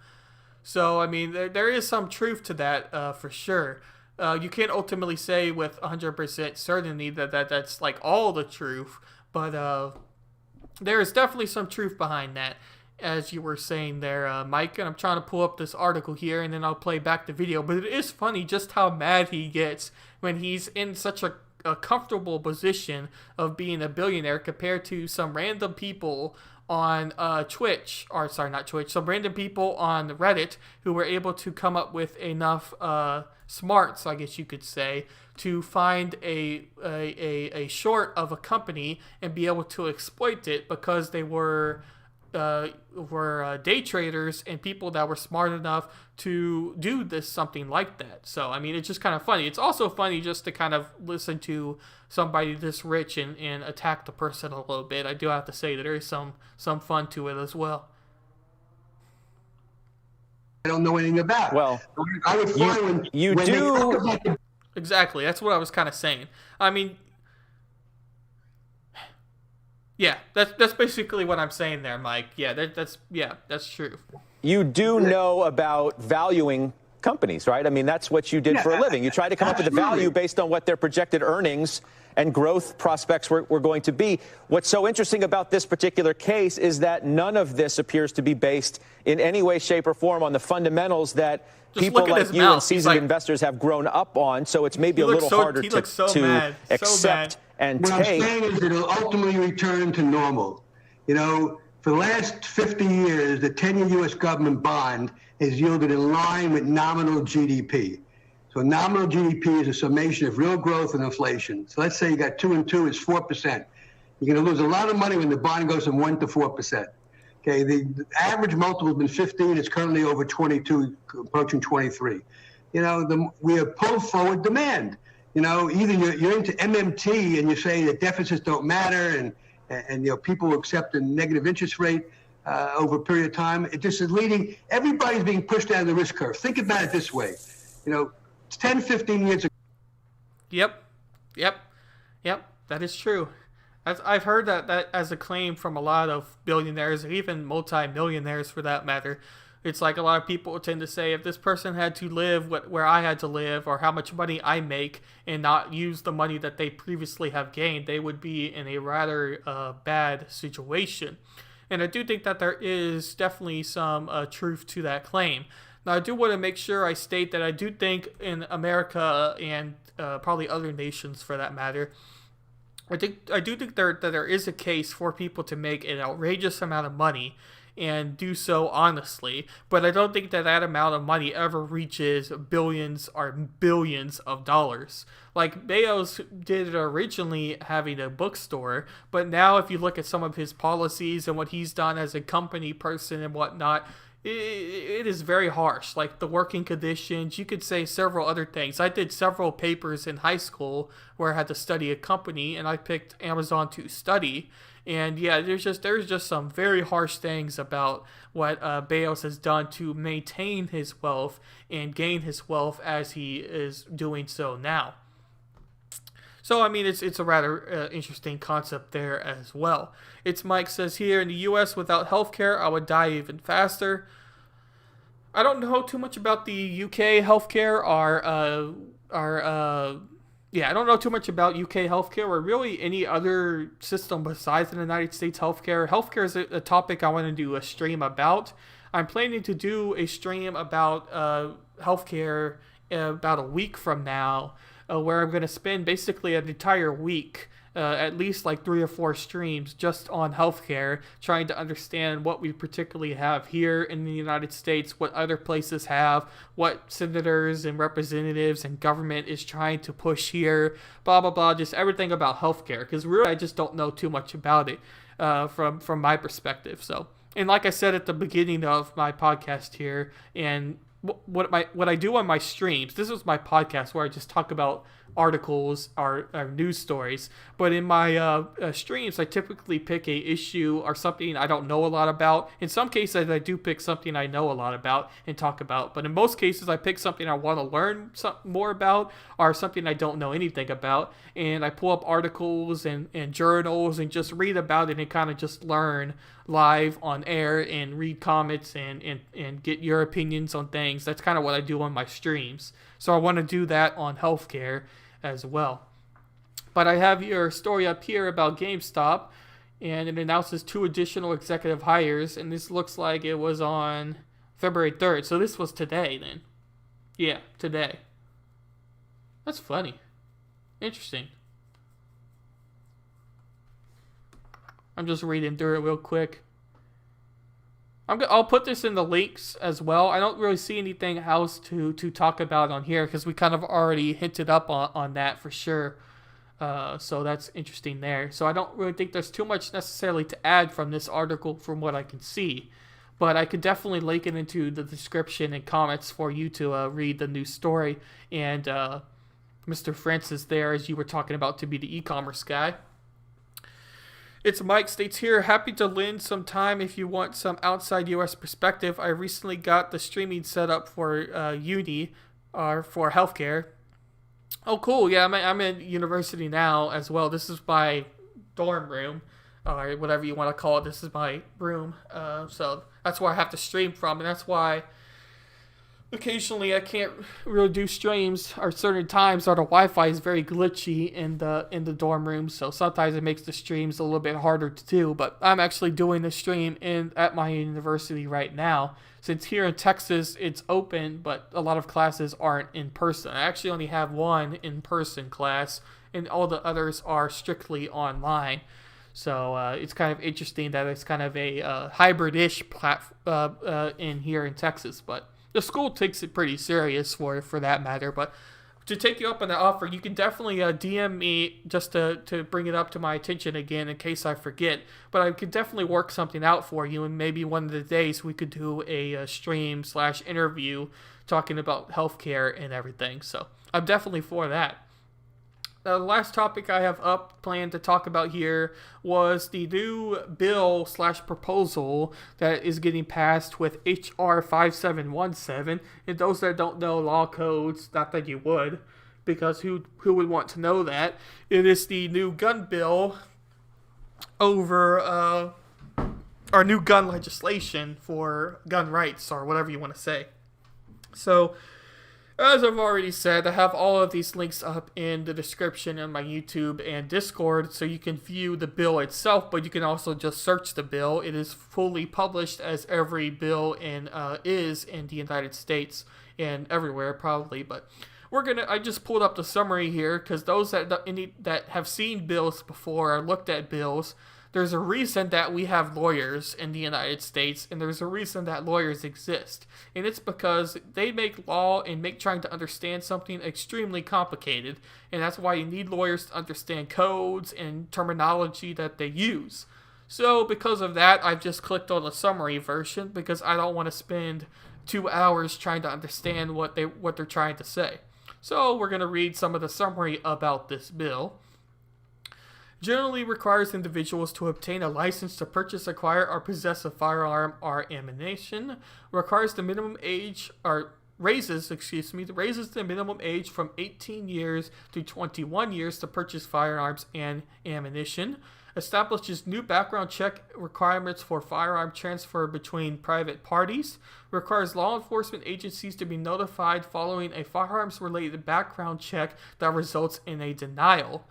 [SPEAKER 1] So, I mean, there is some truth to that for sure. You can't ultimately say with 100% certainty that's like all the truth, but there is definitely some truth behind that, as you were saying there, Mike. And I'm trying to pull up this article here, and then I'll play back the video. But it is funny just how mad he gets when he's in such a comfortable position of being a billionaire compared to some random people on Twitch, or sorry, not Twitch, some random people on Reddit who were able to come up with enough smarts, I guess you could say, to find a short of a company and be able to exploit it because they were day traders and people that were smart enough to do something like that. So, I mean, it's just kind of funny. It's also funny just to kind of listen to somebody this rich and attack the person a little bit. I do have to say that there is some fun to it as well.
[SPEAKER 4] I don't know anything about.
[SPEAKER 5] Well,
[SPEAKER 4] I would find when
[SPEAKER 5] you
[SPEAKER 4] when
[SPEAKER 5] do.
[SPEAKER 1] Exactly. That's what I was kind of saying. I mean, yeah, that's basically what I'm saying there, Mike. Yeah, that's true.
[SPEAKER 5] You do know about valuing companies, right? I mean, that's what you did for a living. You try to come up with a value based on what their projected earnings and growth prospects were going to be. What's so interesting about this particular case is that none of this appears to be based in any way, shape, or form on the fundamentals that people like you and seasoned investors have grown up on. So it's maybe a little harder to accept and
[SPEAKER 4] take. What I'm saying is it'll ultimately return to normal. You know, for the last 50 years, the 10-year U.S. government bond has yielded in line with nominal GDP. So nominal GDP is a summation of real growth and inflation. So let's say you got 2 and 2 is 4%. You're going to lose a lot of money when the bond goes from 1 to 4%. Okay, the average multiple has been 15. It's currently over 22, approaching 23. You know, we have pulled forward demand. You know, either you're into MMT and you say that deficits don't matter, and you know, people accept a negative interest rate over a period of time. It just is leading. Everybody's being pushed down the risk curve. Think about it this way. You know, 10, 15 years ago.
[SPEAKER 1] Yep. That is true. I've heard that as a claim from a lot of billionaires, or even multi-millionaires for that matter. It's like a lot of people tend to say, if this person had to live where I had to live, or how much money I make, and not use the money that they previously have gained, they would be in a rather bad situation. And I do think that there is definitely some truth to that claim. Now, I do want to make sure I state that I do think in America and probably other nations for that matter, I do think that there is a case for people to make an outrageous amount of money and do so honestly. But I don't think that amount of money ever reaches billions or billions of dollars. Like Bezos did it originally having a bookstore, but now if you look at some of his policies and what he's done as a company person and whatnot, it is very harsh. Like the working conditions, you could say several other things. I did several papers in high school where I had to study a company, and I picked Amazon to study. And yeah, there's just some very harsh things about what Bezos has done to maintain his wealth and gain his wealth as he is doing so now. So, I mean, it's a rather interesting concept there as well. It's Mike says here, in the U.S. without healthcare, I would die even faster. I don't know too much about the UK healthcare. I don't know too much about UK healthcare or really any other system besides the United States healthcare. Healthcare is a topic I want to do a stream about. I'm planning to do a stream about healthcare about a week from now, where I'm going to spend basically an entire week, at least like 3 or 4 streams just on healthcare, trying to understand what we particularly have here in the United States, what other places have, what senators and representatives and government is trying to push here, blah, blah, blah, just everything about healthcare, because really I just don't know too much about it from my perspective. So, and like I said at the beginning of my podcast here, and what I do on my streams, this is my podcast where I just talk about articles or news stories, but in my streams I typically pick a issue or something I don't know a lot about. In some cases I do pick something I know a lot about and talk about, but in most cases I pick something I want to learn more about or something I don't know anything about, and I pull up articles and journals and just read about it and kind of just learn live on air and read comments and get your opinions on things. That's kind of what I do on my streams. So I want to do that on healthcare as well. But I have your story up here about GameStop, and it announces 2 additional executive hires, and this looks like it was on February 3rd. So this was today then. Yeah, today. That's funny. Interesting. I'm just reading through it real quick. I'll put this in the links as well. I don't really see anything else to talk about on here because we kind of already hinted up on that for sure. So that's interesting there. So I don't really think there's too much necessarily to add from this article from what I can see. But I could definitely link it into the description and comments for you to read the news story. And Mr. Francis there, as you were talking about, to be the e-commerce guy. It's Mike states here, happy to lend some time if you want some outside U.S. perspective. I recently got the streaming set up for uni or for healthcare. Oh, cool. Yeah, I'm in university now as well. This is my dorm room or whatever you want to call it. This is my room. So that's where I have to stream from, and that's why occasionally I can't really do streams or certain times, or the Wi-Fi is very glitchy in the dorm room, so sometimes it makes the streams a little bit harder to do. But I'm actually doing the stream at my university right now, since here in Texas it's open, but a lot of classes aren't in person. I actually only have one in-person class, and all the others are strictly online. So it's kind of interesting that it's kind of a hybrid-ish in here in Texas, but the school takes it pretty serious for that matter. But to take you up on the offer, you can definitely DM me just to bring it up to my attention again in case I forget. But I could definitely work something out for you, and maybe one of the days we could do a stream/interview talking about healthcare and everything. So I'm definitely for that. The last topic I have planned to talk about here was the new bill/proposal that is getting passed with HR 5717. And those that don't know law codes, not that you would, because who would want to know that? It is the new gun bill over our new gun legislation for gun rights, or whatever you want to say. So, as I've already said, I have all of these links up in the description on my YouTube and Discord, so you can view the bill itself, but you can also just search the bill. It is fully published, as every bill is in the United States and everywhere probably. But I just pulled up the summary here, because those that have seen bills before or looked at bills, There's a reason that we have lawyers in the United States, and there's a reason that lawyers exist. And it's because they make law and make trying to understand something extremely complicated. And that's why you need lawyers to understand codes and terminology that they use. So because of that, I've just clicked on the summary version because I don't want to spend 2 hours trying to understand what they're trying to say. So we're going to read some of the summary about this bill. Generally requires individuals to obtain a license to purchase, acquire, or possess a firearm or ammunition. Requires the minimum age, or raises the minimum age from 18 years to 21 years to purchase firearms and ammunition. Establishes new background check requirements for firearm transfer between private parties. Requires law enforcement agencies to be notified following a firearms-related background check that results in a denial.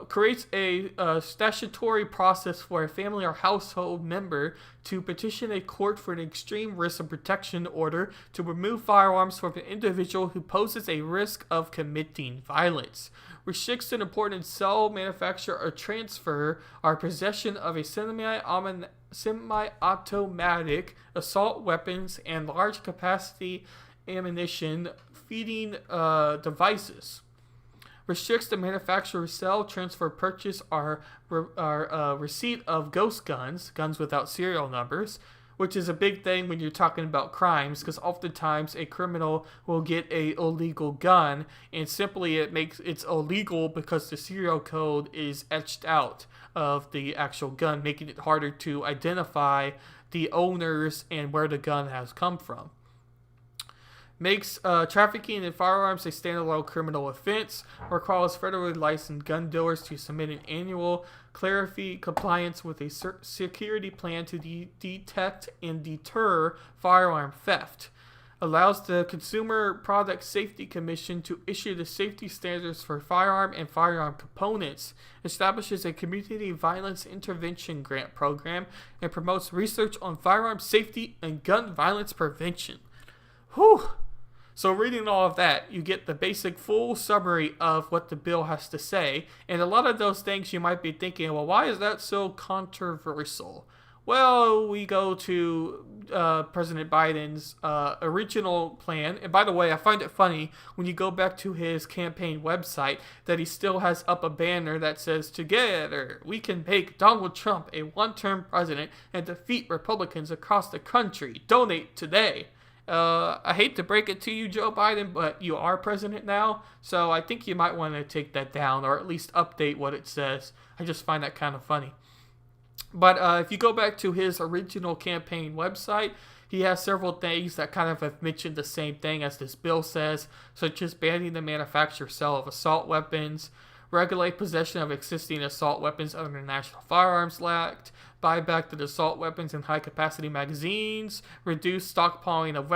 [SPEAKER 1] Creates a statutory process for a family or household member to petition a court for an extreme risk of protection order to remove firearms from an individual who poses a risk of committing violence. Restricts an important sale, manufacture, or transfer or possession of a semi-automatic assault weapons and large capacity ammunition feeding devices. Restricts the manufacture, sale, transfer, purchase, or receipt of ghost guns, guns without serial numbers, which is a big thing when you're talking about crimes, because oftentimes a criminal will get a illegal gun, and simply it's illegal because the serial code is etched out of the actual gun, making it harder to identify the owners and where the gun has come from. Makes trafficking in firearms a standalone criminal offense. Requires federally licensed gun dealers to submit an annual clarify compliance with a security plan to detect and deter firearm theft. Allows the Consumer Product Safety Commission to issue the safety standards for firearm and firearm components. Establishes a community violence intervention grant program and promotes research on firearm safety and gun violence prevention. Whew! So reading all of that, you get the basic full summary of what the bill has to say. And a lot of those things you might be thinking, well, why is that so controversial? Well, we go to President Biden's original plan. And by the way, I find it funny when you go back to his campaign website that he still has up a banner that says, "Together, we can make Donald Trump a one-term president and defeat Republicans across the country. Donate today." I hate to break it to you, Joe Biden, but you are president now, so I think you might want to take that down or at least update what it says. I just find that kind of funny. But if you go back to his original campaign website, he has several things that kind of have mentioned the same thing as this bill says, such as banning the manufacture, sale of assault weapons, regulate possession of existing assault weapons under the National Firearms Act, buy back the assault weapons and high-capacity magazines, reduce stockpiling of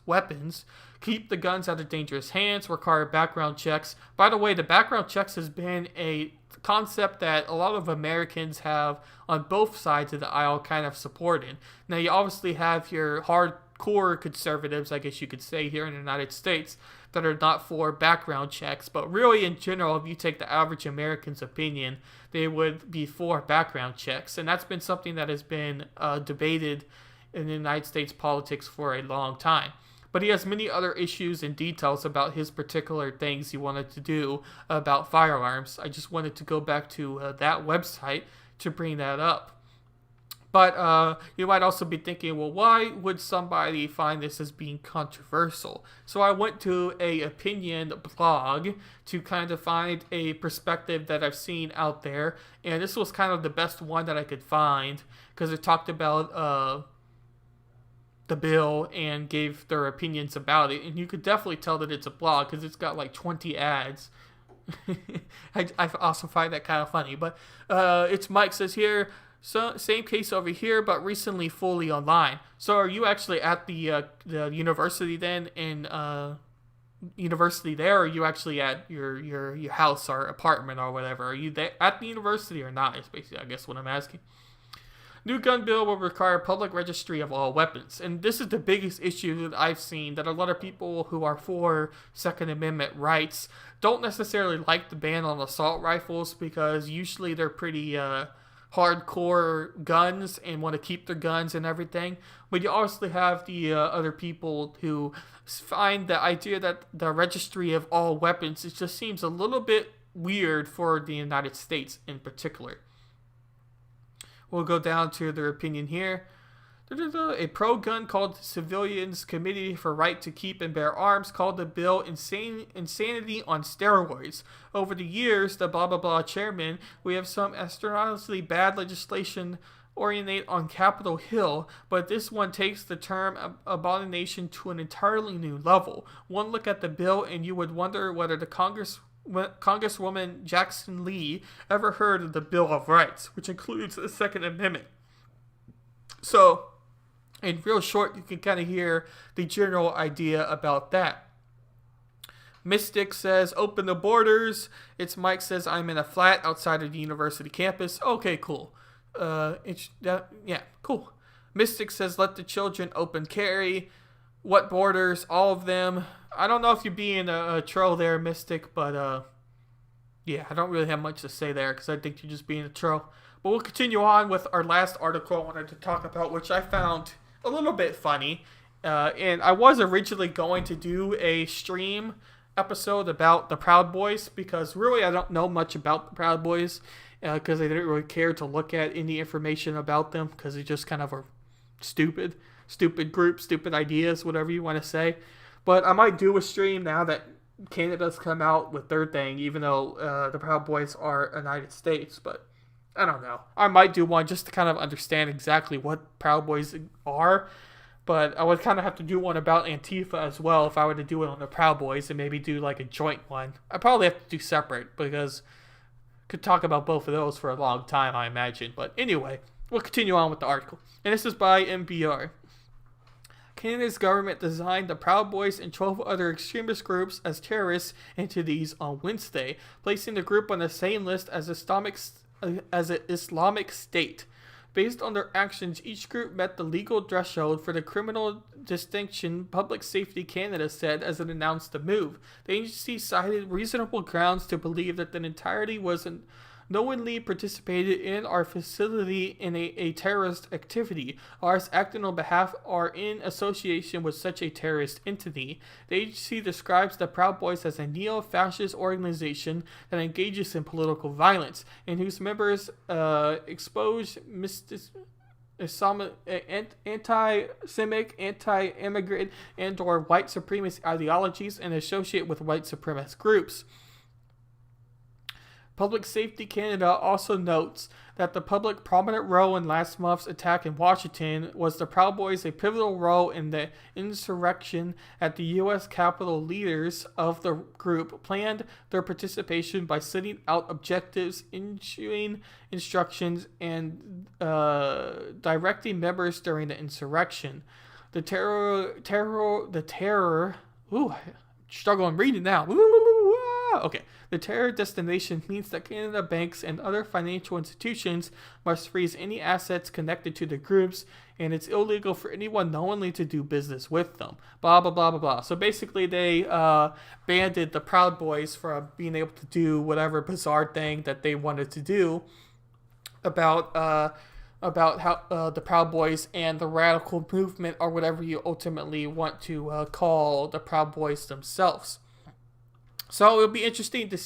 [SPEAKER 1] weapons, keep the guns out of dangerous hands, require background checks. By the way, the background checks has been a concept that a lot of Americans have on both sides of the aisle kind of supported. Now, you obviously have your hardcore conservatives, I guess you could say, here in the United States, that are not for background checks, but really in general, if you take the average American's opinion, they would be for background checks, and that's been something that has been debated in the United States politics for a long time. But he has many other issues and details about his particular things he wanted to do about firearms. I just wanted to go back to that website to bring that up. But you might also be thinking, well, why would somebody find this as being controversial? So I went to a opinion blog to kind of find a perspective that I've seen out there. And this was kind of the best one that I could find because it talked about the bill and gave their opinions about it. And you could definitely tell that it's a blog because it's got like 20 ads. I also find that kind of funny. But it's Mike says here, so same case over here, but recently fully online. So are you actually at the university then in university there, or are you actually at your house or apartment or whatever? Are you there at the university or not? Is basically, I guess, what I'm asking. New gun bill will require public registry of all weapons. And this is the biggest issue that I've seen, that a lot of people who are for Second Amendment rights don't necessarily like the ban on assault rifles, because usually they're pretty hardcore guns and want to keep their guns and everything. But you also have the other people who find the idea that the registry of all weapons, it just seems a little bit weird for the United States in particular. We'll go down to their opinion here. A pro-gun called Civilians Committee for Right to Keep and Bear Arms called the bill insanity on steroids. Over the years, the blah blah blah chairman, we have some astronomically bad legislation oriented on Capitol Hill, but this one takes the term abomination to an entirely new level. One look at the bill and you would wonder whether the Congresswoman Jackson Lee ever heard of the Bill of Rights, which includes the Second Amendment. So, in real short, you can kind of hear the general idea about that. Mystic says, open the borders. It's Mike says, I'm in a flat outside of the university campus. Okay, cool. Yeah, cool. Mystic says, let the children open carry. What borders? All of them. I don't know if you're being a troll there, Mystic, but yeah, I don't really have much to say there because I think you're just being a troll. But we'll continue on with our last article I wanted to talk about, which I found a little bit funny. And I was originally going to do a stream episode about the Proud Boys, because really I don't know much about the Proud Boys, because I didn't really care to look at any information about them, because they just kind of are stupid group, stupid ideas, whatever you want to say. But I might do a stream now that Canada's come out with their thing, even though the Proud Boys are United States. But I don't know. I might do one just to kind of understand exactly what Proud Boys are. But I would kind of have to do one about Antifa as well if I were to do it on the Proud Boys, and maybe do like a joint one. I probably have to do separate, because I could talk about both of those for a long time, I imagine. But anyway, we'll continue on with the article. And this is by NPR. Canada's government designed the Proud Boys and 12 other extremist groups as terrorist entities on Wednesday, placing the group on the same list as an Islamic State. Based on their actions, each group met the legal threshold for the criminal distinction, Public Safety Canada said as it announced the move. The agency cited reasonable grounds to believe that the entirety was knowingly participated in our facility in a terrorist activity, or is acting on behalf or in association with such a terrorist entity. The agency describes the Proud Boys as a neo-fascist organization that engages in political violence, and whose members expose anti-Semitic, anti-immigrant, and/or white supremacist ideologies and associate with white supremacist groups. Public Safety Canada also notes that the public prominent role in last month's attack in Washington was the Proud Boys a pivotal role in the insurrection at the U.S. Capitol. Leaders of the group planned their participation by setting out objectives, issuing instructions, and directing members during the insurrection. The terror. Ooh, struggling reading now. Okay. The terror destination means that Canada banks and other financial institutions must freeze any assets connected to the groups, and it's illegal for anyone knowingly to do business with them. Blah, blah, blah, blah, blah. So basically they banded the Proud Boys from being able to do whatever bizarre thing that they wanted to do about how the Proud Boys and the radical movement, or whatever you ultimately want to call the Proud Boys themselves. So it'll be interesting to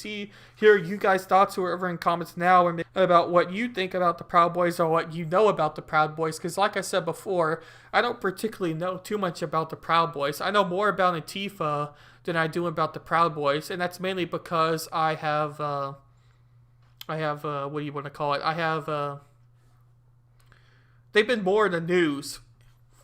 [SPEAKER 1] hear you guys' thoughts, whoever in comments now, and about what you think about the Proud Boys, or what you know about the Proud Boys. Because like I said before, I don't particularly know too much about the Proud Boys. I know more about Antifa than I do about the Proud Boys, and that's mainly because I have what do you want to call it? They've been more in the news,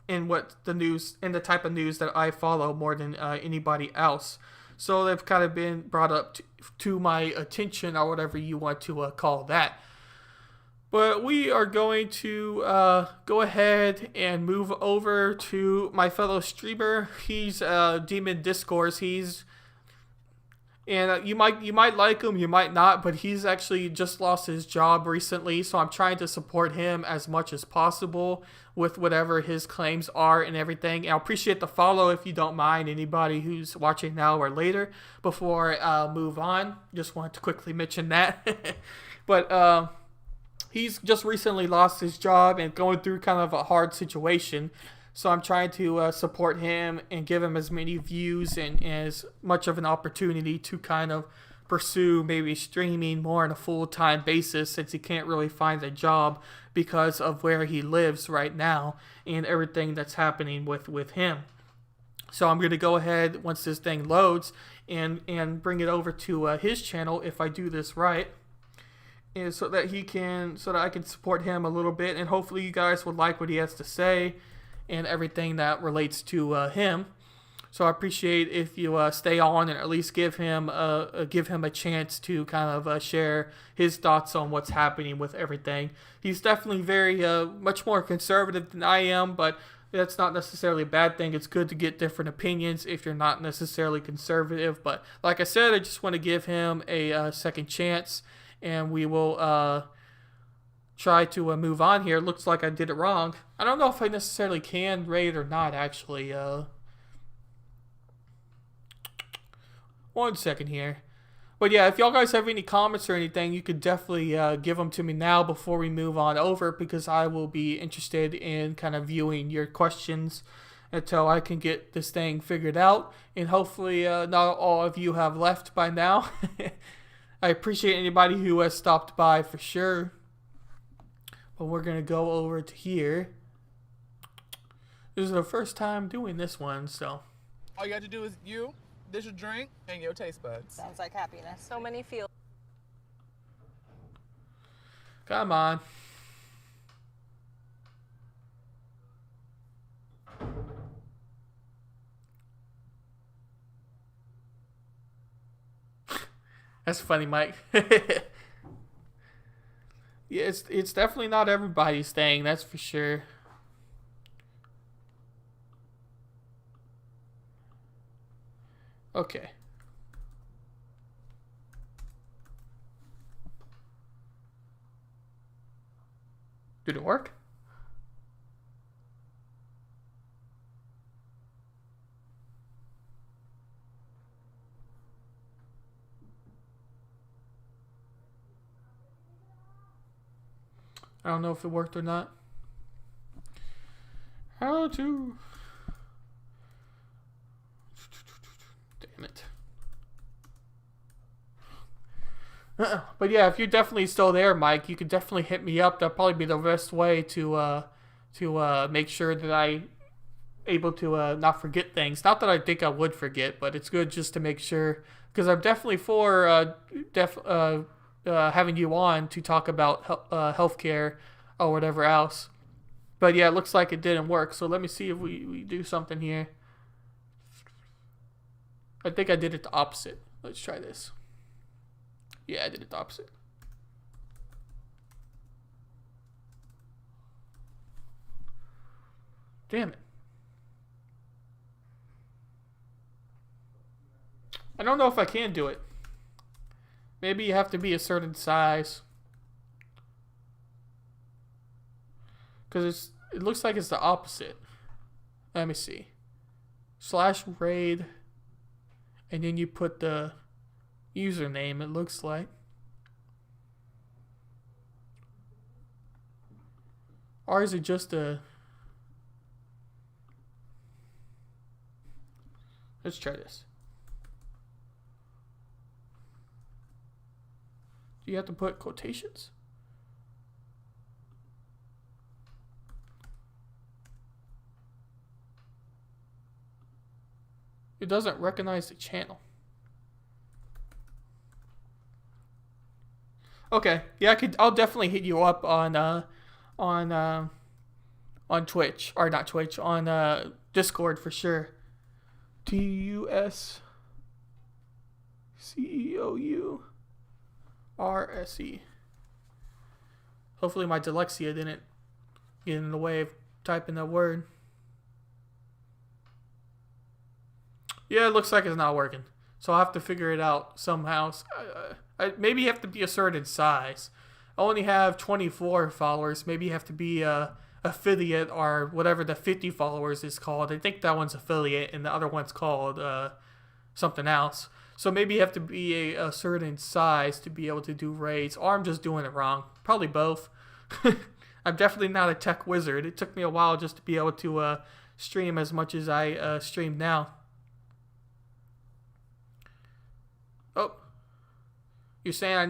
[SPEAKER 1] in the type of news that I follow more than anybody else. So they've kind of been brought up to my attention, or whatever you want to call that. But we are going to go ahead and move over to my fellow streamer. He's Demon Discourse. And you might like him, you might not, but he's actually just lost his job recently, so I'm trying to support him as much as possible with whatever his claims are and everything. And I'll appreciate the follow if you don't mind, anybody who's watching now or later. Before I move on, just wanted to quickly mention that. But he's just recently lost his job and going through kind of a hard situation. So I'm trying to support him and give him as many views and as much of an opportunity to kind of pursue maybe streaming more on a full-time basis, since he can't really find a job because of where he lives right now and everything that's happening with him. So I'm going to go ahead once this thing loads and bring it over to his channel if I do this right. And so that I can support him a little bit, and hopefully you guys would like what he has to say and everything that relates to him. So I appreciate if you stay on and at least give him a chance to kind of share his thoughts on what's happening with everything. He's definitely very much more conservative than I am, but that's not necessarily a bad thing. It's good to get different opinions if you're not necessarily conservative. But like I said, I just want to give him a second chance, and we will try to move on here. It looks like I did it wrong. I don't know if I necessarily can rate or not, actually. 1 second here. But yeah, if y'all guys have any comments or anything, you could definitely give them to me now before we move on over, because I will be interested in kind of viewing your questions until I can get this thing figured out. And hopefully not all of you have left by now. I appreciate anybody who has stopped by for sure. But we're going to go over to here. This is the first time doing this one, so.
[SPEAKER 6] All you got to do is dish a drink, and your taste buds.
[SPEAKER 7] Sounds like happiness. So many feelings.
[SPEAKER 1] Come on. That's funny, Mike. Yeah, it's definitely not everybody's thing, that's for sure. Okay. Did it work? I don't know if it worked or not. How to... Damn it. But yeah, if you're definitely still there, Mike, you could definitely hit me up. That'll probably be the best way to make sure that I able to not forget things. Not that I think I would forget, but it's good just to make sure, because I'm definitely for having you on to talk about healthcare or whatever else. But yeah, it looks like it didn't work. So let me see if we do something here. I think I did it the opposite. Let's try this. Yeah, I did it the opposite. Damn it. I don't know if I can do it. Maybe you have to be a certain size. Because it looks like it's the opposite. Let me see. /raid. And then you put the username, it looks like. Or is it just a... Let's try this. Do you have to put quotations? It doesn't recognize the channel. Okay, yeah, I'll definitely hit you up on Twitch, or not Twitch, on Discord for sure. TUSCEOURSE. Hopefully my dyslexia didn't get in the way of typing that word. Yeah, it looks like it's not working. So I'll have to figure it out somehow. Maybe you have to be a certain size. I only have 24 followers. Maybe you have to be a affiliate or whatever the 50 followers is called. I think that one's affiliate and the other one's called something else. So maybe you have to be a certain size to be able to do raids, or I'm just doing it wrong. Probably both. I'm definitely not a tech wizard. It took me a while just to be able to stream as much as I stream now. Oh, you're saying you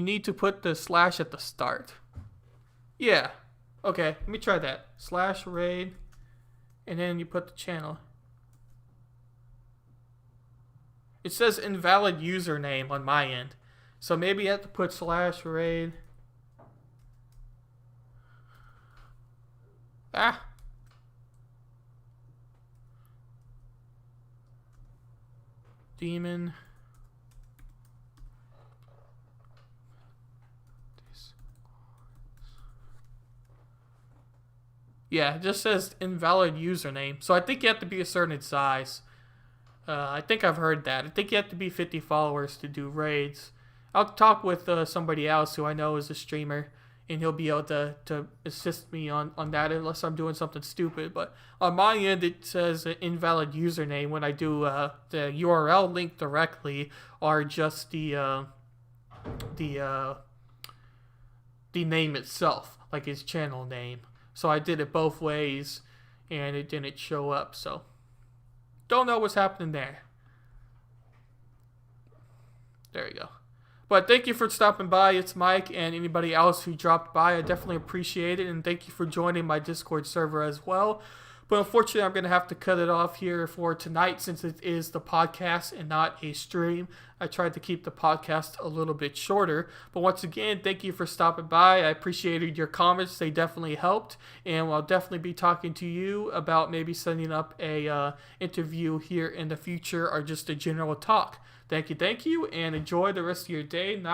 [SPEAKER 1] need to put the slash at the start. Yeah. Okay, let me try that. /raid, and then you put the channel. It says invalid username on my end. So maybe you have to put /raid. Demon. Yeah, it just says invalid username. So I think you have to be a certain size. I think I've heard that. I think you have to be 50 followers to do raids. I'll talk with somebody else who I know is a streamer, and he'll be able to assist me on that unless I'm doing something stupid. But on my end, it says invalid username when I do the URL link directly, or just the name itself, like his channel name. So I did it both ways, and it didn't show up. So don't know what's happening there. There you go. But thank you for stopping by. It's Mike, and anybody else who dropped by, I definitely appreciate it. And thank you for joining my Discord server as well. But unfortunately, I'm going to have to cut it off here for tonight since it is the podcast and not a stream. I tried to keep the podcast a little bit shorter. But once again, thank you for stopping by. I appreciated your comments. They definitely helped. And I'll definitely be talking to you about maybe setting up a interview here in the future, or just a general talk. Thank you, and enjoy the rest of your day, night.